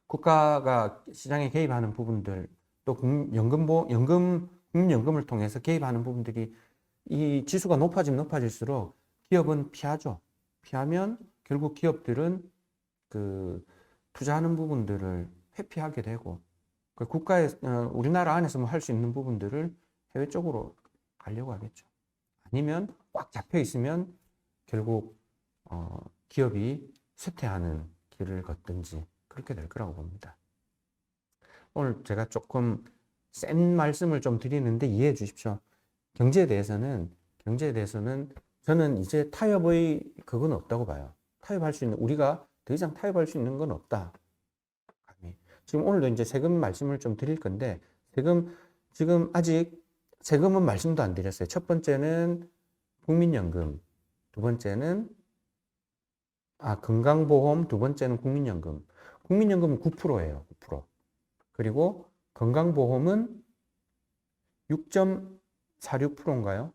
국가가 시장에 개입하는 부분들 또 국민연금을 통해서 개입하는 부분들이 이 지수가 높아지면 높아질수록 기업은 피하죠. 피하면 결국 기업들은 그 투자하는 부분들을 회피하게 되고 그 국가에 우리나라 안에서만 할 수 있는 부분들을 해외 쪽으로 가려고 하겠죠. 아니면 꽉 잡혀 있으면 결국 기업이 쇠퇴하는 길을 걷든지 그렇게 될 거라고 봅니다. 오늘 제가 조금 센 말씀을 좀 드리는데 이해해 주십시오. 경제에 대해서는 저는 이제 타협의 그건 없다고 봐요. 타협할 수 있는, 우리가 더 이상 타협할 수 있는 건 없다. 지금 오늘도 이제 세금 말씀을 좀 드릴 건데, 지금 아직 세금은 말씀도 안 드렸어요. 첫 번째는 국민연금, 두 번째는 건강보험, 두 번째는 국민연금. 국민연금은 9%예요. 9%. 그리고 건강보험은 6.46%인가요?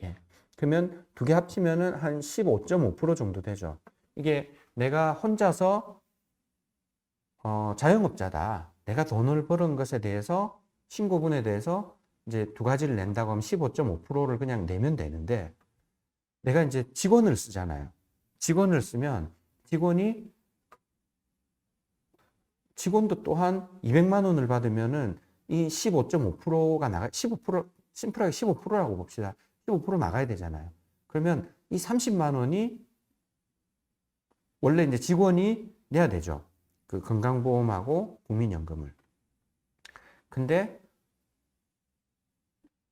예. 그러면 두 개 합치면은 한 15.5% 정도 되죠. 이게 내가 혼자서 자영업자다. 내가 돈을 버는 것에 대해서 신고분에 대해서 이제 두 가지를 낸다고 하면 15.5%를 그냥 내면 되는데, 내가 이제 직원을 쓰잖아요. 직원을 쓰면 직원도 또한 200만 원을 받으면은 이 15.5%가 나가, 15%, 심플하게 15%라고 봅시다. 15% 나가야 되잖아요. 그러면 이 30만 원이 원래 이제 직원이 내야 되죠. 그 건강보험하고 국민연금을. 근데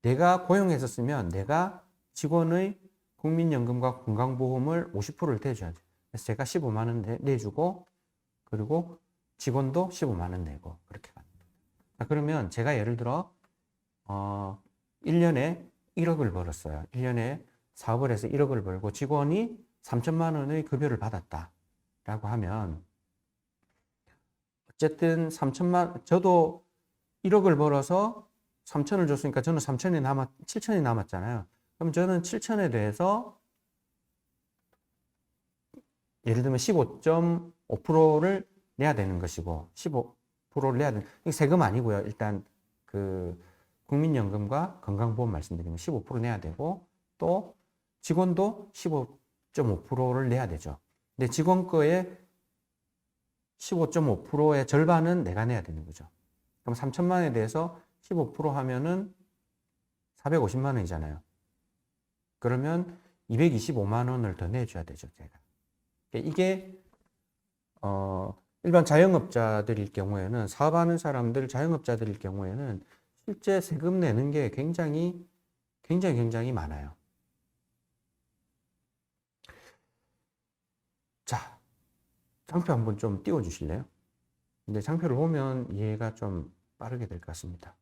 내가 고용해서 쓰면 내가 직원의 국민연금과 건강보험을 50%를 대줘야죠. 그래서 제가 15만 원 내주고, 그리고 직원도 15만 원 내고, 그렇게 갑니다. 그러면 제가 예를 들어 1년에 1억을 벌었어요. 1년에 사업을 해서 1억을 벌고 직원이 3천만 원의 급여를 받았다라고 하면, 어쨌든 저도 1억을 벌어서 3천을 줬으니까 저는 7천이 남았잖아요. 그럼 저는 7천에 대해서 예를 들면 15.5%를 내야 되는 것이고, 15%를 내야 되는, 이게 세금 아니고요. 일단 그 국민연금과 건강보험 말씀드리면 15% 내야 되고, 또 직원도 15.5%를 내야 되죠. 근데 직원 거에 15.5%의 절반은 내가 내야 되는 거죠. 그럼 3천만 원에 대해서 15% 하면은 450만 원이잖아요. 그러면 225만 원을 더 내줘야 되죠, 제가. 이게 일반 자영업자들일 경우에는, 사업하는 사람들, 자영업자들일 경우에는 실제 세금 내는 게 굉장히 많아요. 자, 장표 한번 좀 띄워 주실래요? 근데 장표를 보면 이해가 좀 빠르게 될 것 같습니다.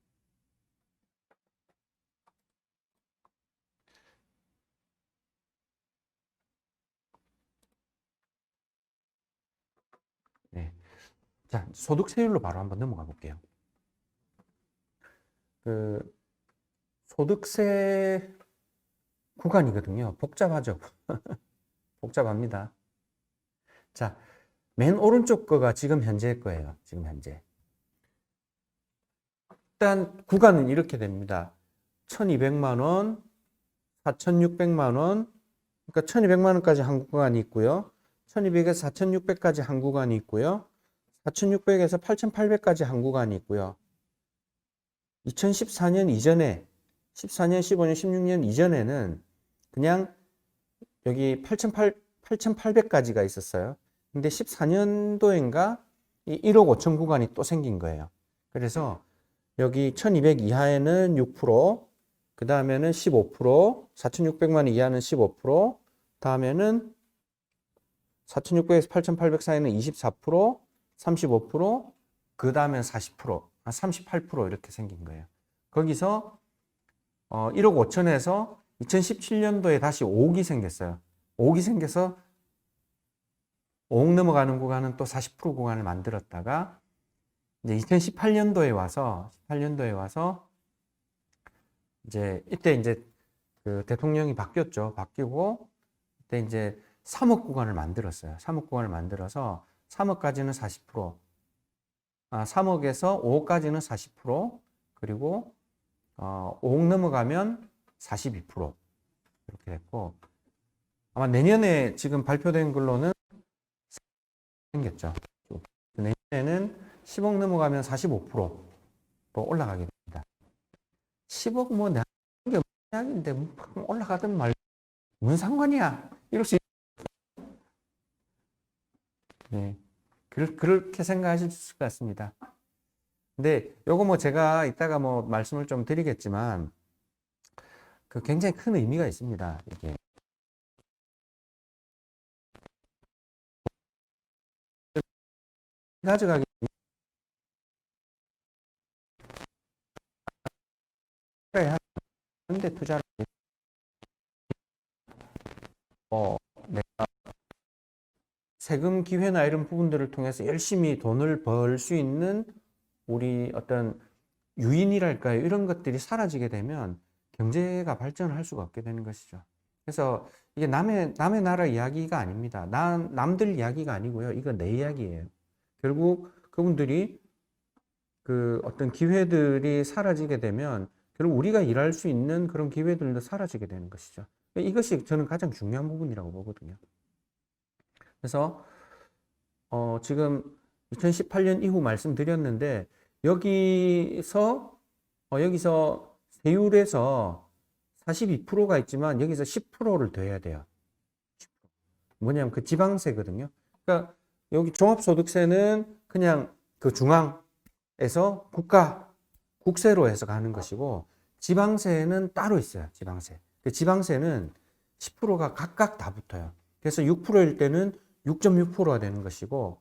네. 자, 소득세율로 바로 한번 넘어가 볼게요. 그 소득세 구간이거든요. 복잡하죠. 복잡합니다. 자, 맨 오른쪽 거가 지금 현재 거예요. 지금 현재. 일단 구간은 이렇게 됩니다. 1200만 원, 4600만 원, 그러니까 1200만 원까지 한 구간이 있고요. 1200에서 4600까지 한 구간이 있고요. 4600에서 8800까지 한 구간이 있고요. 2014년 이전에, 14년, 15년, 16년 이전에는 그냥 여기 8800까지가 있었어요. 근데 14년도인가 이 1억 5천 구간이 또 생긴 거예요. 그래서 여기 1200 이하에는 6%, 그 다음에는 15%, 4600만 원 이하는 15%, 다음에는 4600에서 8800 사이는 24%, 35%, 그 다음엔 40%, 38% 이렇게 생긴 거예요. 거기서 1억 5천에서 2017년도에 다시 5억이 생겼어요. 5억이 생겨서 5억 넘어가는 구간은 또 40% 구간을 만들었다가 이제 2018년도에 와서 이제 이때 이제 그 대통령이 바뀌었죠. 바뀌고 그때 이제 3억 구간을 만들었어요. 3억 구간을 만들어서 3억까지는 40%, 3억에서 5억까지는 40%, 그리고 5억 넘어가면 42% 이렇게 됐고, 아마 내년에 지금 발표된 걸로는 생겼죠. 내년에는 10억 넘어가면 45%로 올라가게 됩니다. 10억 뭐 내가 게 이야기인데 뭐 올라가든 말 무슨 상관이야 이럴 수 네. 그렇게 생각하실 수 있을 것 같습니다. 근데 요거 뭐 제가 이따가 뭐 말씀을 좀 드리겠지만 그 굉장히 큰 의미가 있습니다. 이게 가져가기 하는데 투자를 내가 세금 기회나 이런 부분들을 통해서 열심히 돈을 벌 수 있는 우리 어떤 유인이랄까요? 이런 것들이 사라지게 되면 경제가 발전을 할 수가 없게 되는 것이죠. 그래서 이게 남의 나라 이야기가 아닙니다. 남들 이야기가 아니고요. 이거 내 이야기예요. 결국 그분들이 그 어떤 기회들이 사라지게 되면 결국 우리가 일할 수 있는 그런 기회들도 사라지게 되는 것이죠. 이것이 저는 가장 중요한 부분이라고 보거든요. 그래서 지금 2018년 이후 말씀드렸는데 여기서 세율에서 42%가 있지만 여기서 10%를 더해야 돼요. 10%. 뭐냐면 그 지방세거든요. 그러니까 여기 종합소득세는 그냥 그 중앙에서 국세로 해서 가는 것이고 지방세는 따로 있어요. 지방세. 그 지방세는 10%가 각각 다 붙어요. 그래서 6%일 때는 6.6%가 되는 것이고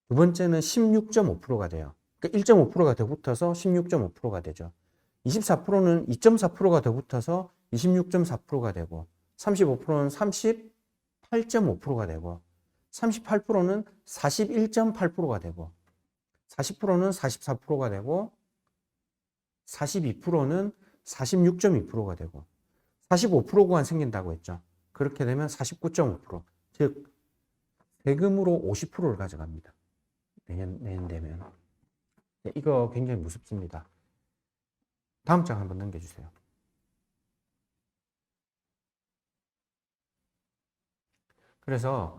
두 번째는 16.5%가 돼요. 그러니까 1.5%가 더 붙어서 16.5%가 되죠. 24%는 2.4%가 더 붙어서 26.4%가 되고 35%는 38.5%가 되고 38%는 41.8%가 되고 40%는 44%가 되고 42%는 46.2%가 되고 45%가 생긴다고 했죠. 그렇게 되면 49.5%, 즉 세금으로 50%를 가져갑니다. 내년 되면. 이거 굉장히 무섭습니다. 다음 장 한번 넘겨주세요. 그래서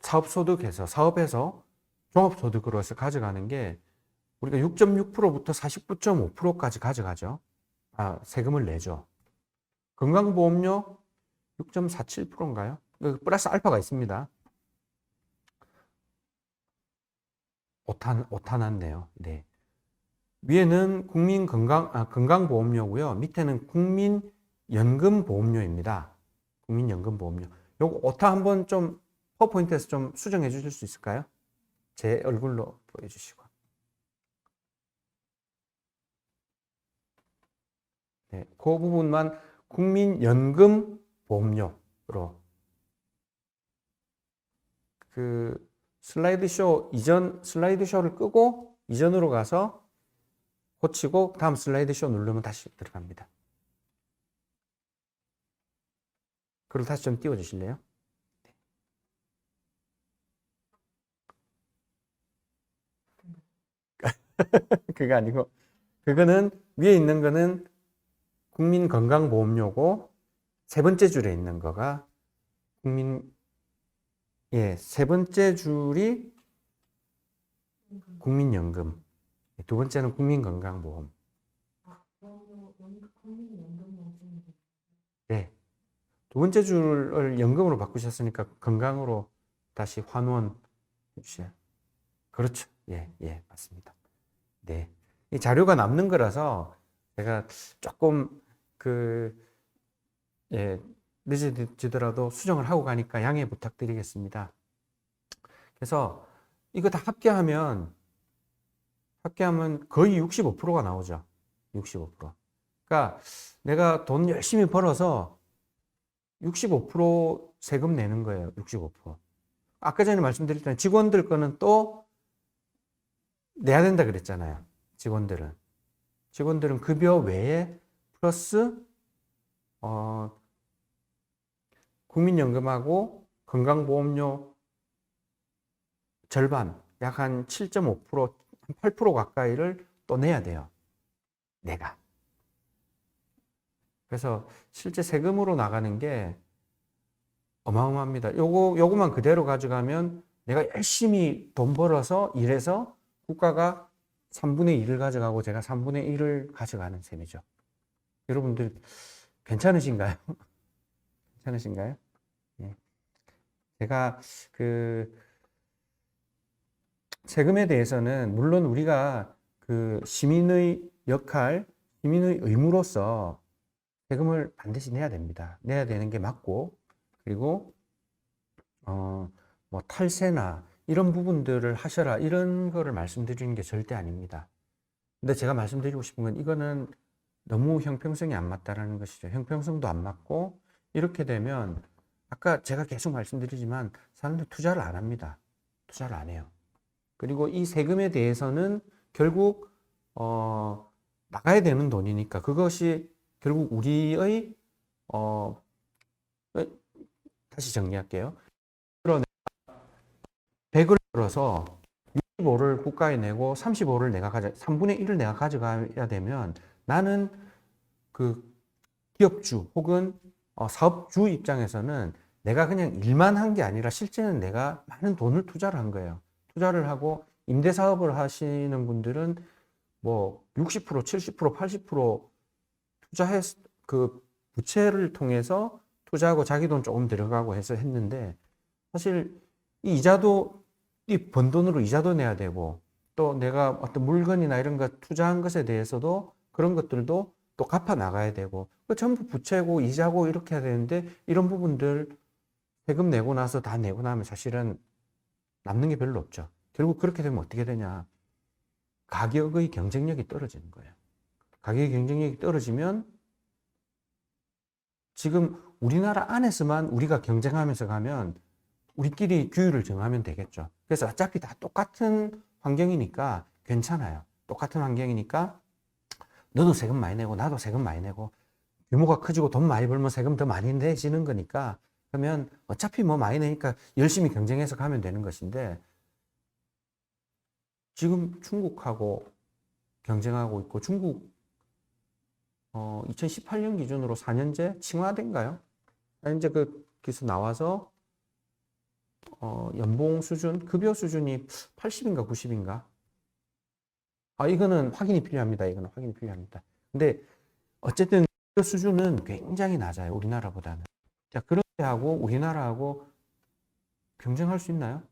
사업에서 종합소득으로 해서 가져가는 게 우리가 6.6%부터 49.5%까지 가져가죠. 세금을 내죠. 건강보험료 6.47%인가요? 플러스 알파가 있습니다. 오타 났네요. 네. 위에는 건강보험료고요. 밑에는 국민연금보험료입니다. 국민연금보험료. 요거 오타 한번 좀 퍼포인트에서 좀 수정해 주실 수 있을까요? 제 얼굴로 보여주시고. 네, 그 부분만 국민연금보험료로 그 슬라이드쇼를 끄고 이전으로 가서 고치고 다음 슬라이드쇼 누르면 다시 들어갑니다. 그걸 다시 좀 띄워주실래요? 그거 아니고 그거는 위에 있는 거는 국민건강보험료고 세 번째 줄에 있는 거가 세 번째 줄이 국민연금, 두 번째는 국민건강보험. 네. 두 번째 줄을 연금으로 바꾸셨으니까 건강으로 다시 환원 해주세요. 그렇죠. 예, 맞습니다. 네. 이 자료가 남는 거라서 제가 조금 늦어지더라도 수정을 하고 가니까 양해 부탁드리겠습니다. 그래서 이거 다 합계하면 거의 65%가 나오죠. 65%. 그러니까 내가 돈 열심히 벌어서 65% 세금 내는 거예요. 65%. 아까 전에 말씀드렸잖아요. 직원들 거는 또 내야 된다 그랬잖아요. 직원들은 급여 외에 플러스 국민연금하고 건강보험료 절반, 약 한 7.5%, 8% 가까이를 또 내야 돼요. 내가. 그래서 실제 세금으로 나가는 게 어마어마합니다. 요거만 그대로 가져가면 내가 열심히 돈 벌어서 일해서 국가가 3분의 1을 가져가고 제가 3분의 1을 가져가는 셈이죠. 여러분들 괜찮으신가요? 괜찮으신가요? 예. 제가 그 세금에 대해서는 물론 우리가 그 시민의 역할, 시민의 의무로서 세금을 반드시 내야 됩니다. 내야 되는 게 맞고, 그리고 뭐 탈세나 이런 부분들을 하셔라 이런 거를 말씀드리는 게 절대 아닙니다. 근데 제가 말씀드리고 싶은 건 이거는 너무 형평성이 안 맞다라는 것이죠. 형평성도 안 맞고 이렇게 되면 아까 제가 계속 말씀드리지만 사람들이 투자를 안 합니다. 투자를 안 해요. 그리고 이 세금에 대해서는 결국 나가야 되는 돈이니까 그것이 결국 우리의 다시 정리할게요. 100을 벌어서 65를 국가에 내고 35를 내가 3분의 1을 내가 가져가야 되면 나는 그 기업주 혹은 사업주 입장에서는 내가 그냥 일만 한 게 아니라 실제는 내가 많은 돈을 투자를 한 거예요. 투자를 하고 임대사업을 하시는 분들은 뭐 60%, 70%, 80% 투자했, 그 부채를 통해서 투자하고 자기 돈 조금 들어가고 해서 했는데 사실 이 이자도 이 번 돈으로 이자도 내야 되고 또 내가 어떤 물건이나 이런 거 투자한 것에 대해서도 그런 것들도 또 갚아 나가야 되고 전부 부채고 이자고 이렇게 해야 되는데 이런 부분들 세금 내고 나서 다 내고 나면 사실은 남는 게 별로 없죠. 결국 그렇게 되면 어떻게 되냐? 가격의 경쟁력이 떨어지는 거예요. 가격의 경쟁력이 떨어지면 지금 우리나라 안에서만 우리가 경쟁하면서 가면 우리끼리 규율을 정하면 되겠죠. 그래서 어차피 다 똑같은 환경이니까 괜찮아요. 똑같은 환경이니까 너도 세금 많이 내고 나도 세금 많이 내고 규모가 커지고 돈 많이 벌면 세금 더 많이 내지는 거니까 그러면 어차피 뭐 많이 내니까 열심히 경쟁해서 가면 되는 것인데 지금 중국하고 경쟁하고 있고 중국 2018년 기준으로 4년제 칭화된가요? 4년제 거기서 나와서 연봉 수준, 급여 수준이 80인가 90인가? 이거는 확인이 필요합니다. 이거는 확인이 필요합니다. 근데 어쨌든 급여 수준은 굉장히 낮아요. 우리나라보다는. 자, 그렇게 하고 우리나라하고 경쟁할 수 있나요?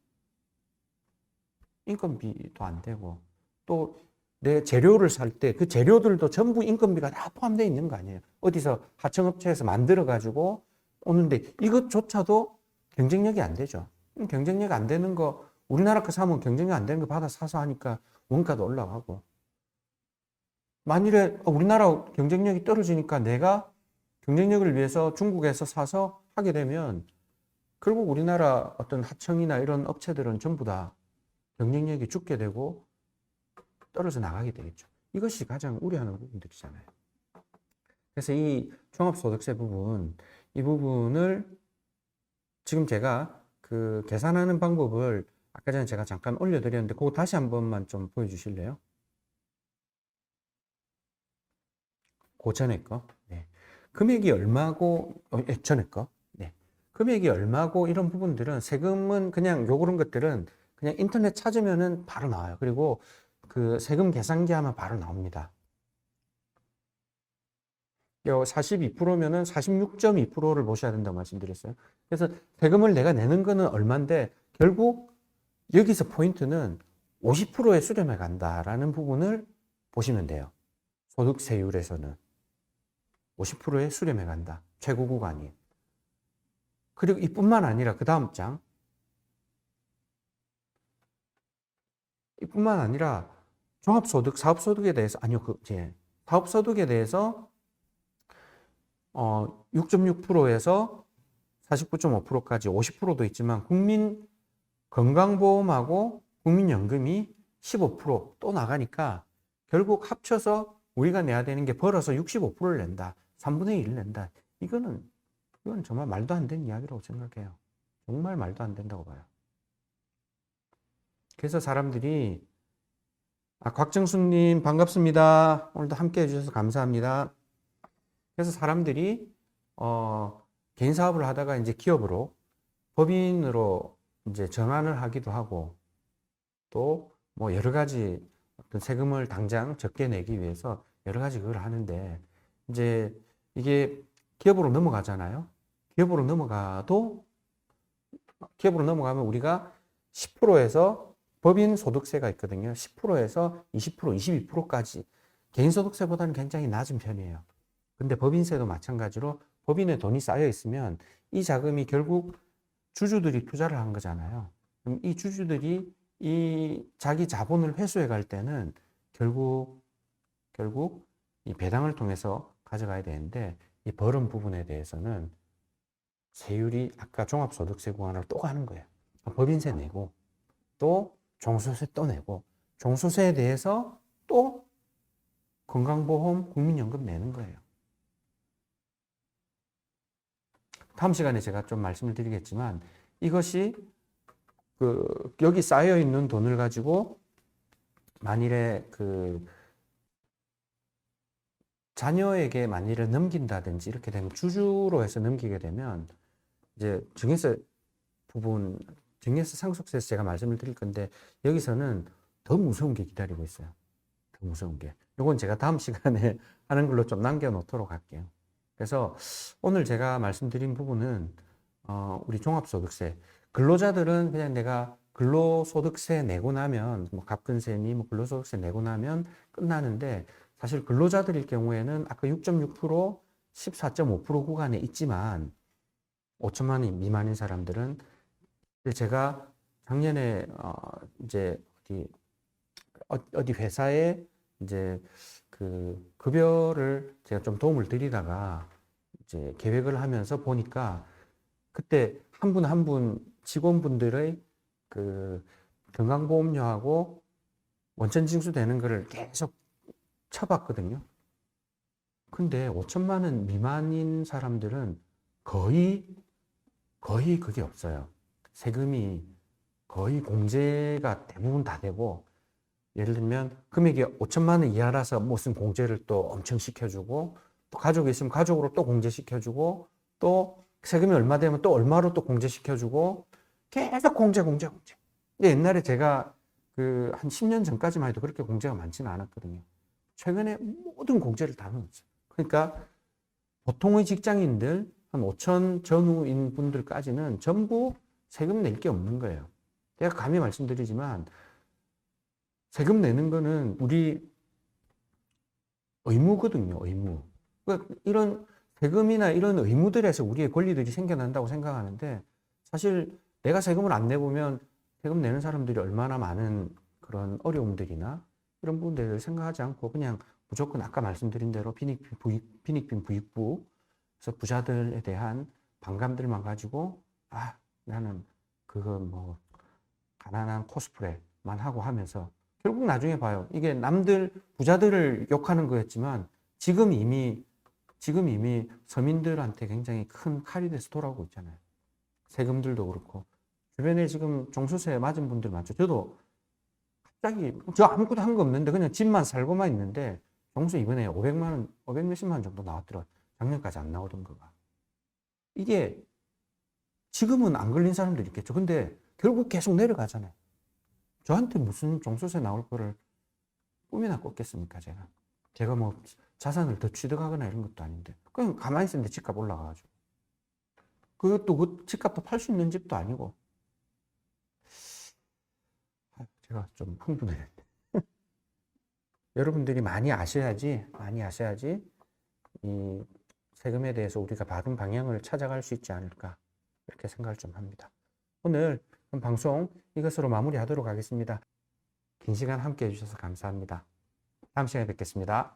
인건비도 안 되고 또 내 재료를 살 때 그 재료들도 전부 인건비가 다 포함되어 있는 거 아니에요. 어디서 하청업체에서 만들어 가지고 오는데 이것조차도 경쟁력이 안 되죠. 경쟁력 안 되는 거 우리나라 거 사면 경쟁력 안 되는 거 받아 사서 하니까 원가도 올라가고 만일에 우리나라 경쟁력이 떨어지니까 내가 경쟁력을 위해서 중국에서 사서 하게 되면 결국 우리나라 어떤 하청이나 이런 업체들은 전부 다 경쟁력이 죽게 되고 떨어져 나가게 되겠죠. 이것이 가장 우려하는 부분들이잖아요. 그래서 이 종합소득세 부분, 이 부분을 지금 제가 그 계산하는 방법을 아까 전에 제가 잠깐 올려드렸는데 그거 다시 한 번만 좀 보여주실래요? 그 전에 거. 네. 금액이 얼마고, 전에 거. 네. 금액이 얼마고 이런 부분들은 세금은 그냥 요런 것들은 그냥 인터넷 찾으면은 바로 나와요. 그리고 그 세금 계산기 하면 바로 나옵니다. 요 42%면은 46.2%를 보셔야 된다고 말씀드렸어요. 그래서 세금을 내가 내는 거는 얼마인데 결국 여기서 포인트는 50%의 수렴해 간다라는 부분을 보시면 돼요. 소득세율에서는 50%의 수렴해 간다. 최고 구간이. 그리고 이뿐만 아니라 그 다음 장. 이뿐만 아니라 종합소득, 사업소득에 대해서 사업소득에 대해서 6.6%에서 49.5%까지 50%도 있지만 국민 건강보험하고 국민연금이 15%또 나가니까 결국 합쳐서 우리가 내야 되는 게 벌어서 65%를 낸다. 3분의 1을 낸다. 이건 정말 말도 안 되는 이야기라고 생각해요. 정말 말도 안 된다고 봐요. 그래서 사람들이 곽정수님 반갑습니다. 오늘도 함께 해주셔서 감사합니다. 그래서 사람들이 개인 사업을 하다가 이제 기업으로 법인으로 이제 전환을 하기도 하고 또 뭐 여러 가지 어떤 세금을 당장 적게 내기 위해서 여러 가지 그걸 하는데 이제 이게 기업으로 넘어가잖아요. 기업으로 넘어가면 우리가 10%에서 법인 소득세가 있거든요. 10%에서 20%, 22%까지 개인 소득세보다는 굉장히 낮은 편이에요. 근데 법인세도 마찬가지로 법인에 돈이 쌓여 있으면 이 자금이 결국 주주들이 투자를 한 거잖아요. 그럼 이 주주들이 이 자기 자본을 회수해 갈 때는 결국 이 배당을 통해서 가져가야 되는데 이 벌은 부분에 대해서는 세율이 아까 종합소득세 구간으로 또 가는 거예요. 법인세 내고 또 종소세 또 내고 종소세에 대해서 또 건강보험, 국민연금 내는 거예요. 다음 시간에 제가 좀 말씀을 드리겠지만 이것이 여기 쌓여 있는 돈을 가지고 만일에 자녀에게 만일에 넘긴다든지 이렇게 되면 주주로 해서 넘기게 되면 이제 증여세 상속세에서 제가 말씀을 드릴 건데 여기서는 더 무서운 게 기다리고 있어요. 더 무서운 게. 이건 제가 다음 시간에 하는 걸로 좀 남겨놓도록 할게요. 그래서 오늘 제가 말씀드린 부분은 우리 종합소득세 근로자들은 그냥 내가 근로소득세 내고 나면 뭐 갑근세니 뭐 근로소득세 내고 나면 끝나는데 사실 근로자들일 경우에는 아까 6.6% 14.5% 구간에 있지만 5천만 원 미만인 사람들은 제가 작년에 이제 어디 회사에 이제 급여를 제가 좀 도움을 드리다가 이제 계획을 하면서 보니까 그때 한 분 한 분 직원분들의 건강보험료하고 원천징수 되는 거를 계속 쳐봤거든요. 근데 5천만 원 미만인 사람들은 거의 그게 없어요. 세금이 거의 공제가 대부분 다 되고 예를 들면 금액이 5천만 원 이하라서 무슨 공제를 또 엄청 시켜주고 또 가족이 있으면 가족으로 또 공제시켜주고 또 세금이 얼마 되면 또 얼마로 또 공제시켜주고 계속 공제. 근데 옛날에 제가 한 10년 전까지만 해도 그렇게 공제가 많지는 않았거든요. 최근에 모든 공제를 다 넣었어요. 그러니까 보통의 직장인들 한 5천 전후인 분들까지는 전부 세금 낼 게 없는 거예요. 제가 감히 말씀드리지만 세금 내는 거는 우리 의무거든요. 의무. 그러니까 이런 세금이나 이런 의무들에서 우리의 권리들이 생겨난다고 생각하는데 사실 내가 세금을 안 내보면 세금 내는 사람들이 얼마나 많은 그런 어려움들이나 이런 부분들을 생각하지 않고 그냥 무조건 아까 말씀드린 대로 빈익빈 부익부 그래서 부자들에 대한 반감들만 가지고 나는 그거 뭐 가난한 코스프레만 하고 하면서 결국 나중에 봐요. 이게 남들 부자들을 욕하는 거였지만 지금 이미 서민들한테 굉장히 큰 칼이 돼서 돌아오고 있잖아요. 세금들도 그렇고 주변에 지금 종소세 맞은 분들 많죠. 저도 갑자기 저 아무것도 한 거 없는데 그냥 집만 살고만 있는데 종소 이번에 500만 원, 500 몇십만 원 정도 나왔더라고요. 작년까지 안 나오던 거가. 이게 지금은 안 걸린 사람도 있겠죠. 근데 결국 계속 내려가잖아요. 저한테 무슨 종소세 나올 거를 꿈이나 꿨겠습니까, 제가. 제가 뭐 자산을 더 취득하거나 이런 것도 아닌데. 그냥 가만히 있었는데 집값 올라가가지고. 그것도 그 집값도 팔 수 있는 집도 아니고. 제가 좀 흥분해. 여러분들이 많이 아셔야지 이 세금에 대해서 우리가 바른 방향을 찾아갈 수 있지 않을까 이렇게 생각을 좀 합니다. 오늘 방송 이것으로 마무리하도록 하겠습니다. 긴 시간 함께 해주셔서 감사합니다. 다음 시간에 뵙겠습니다.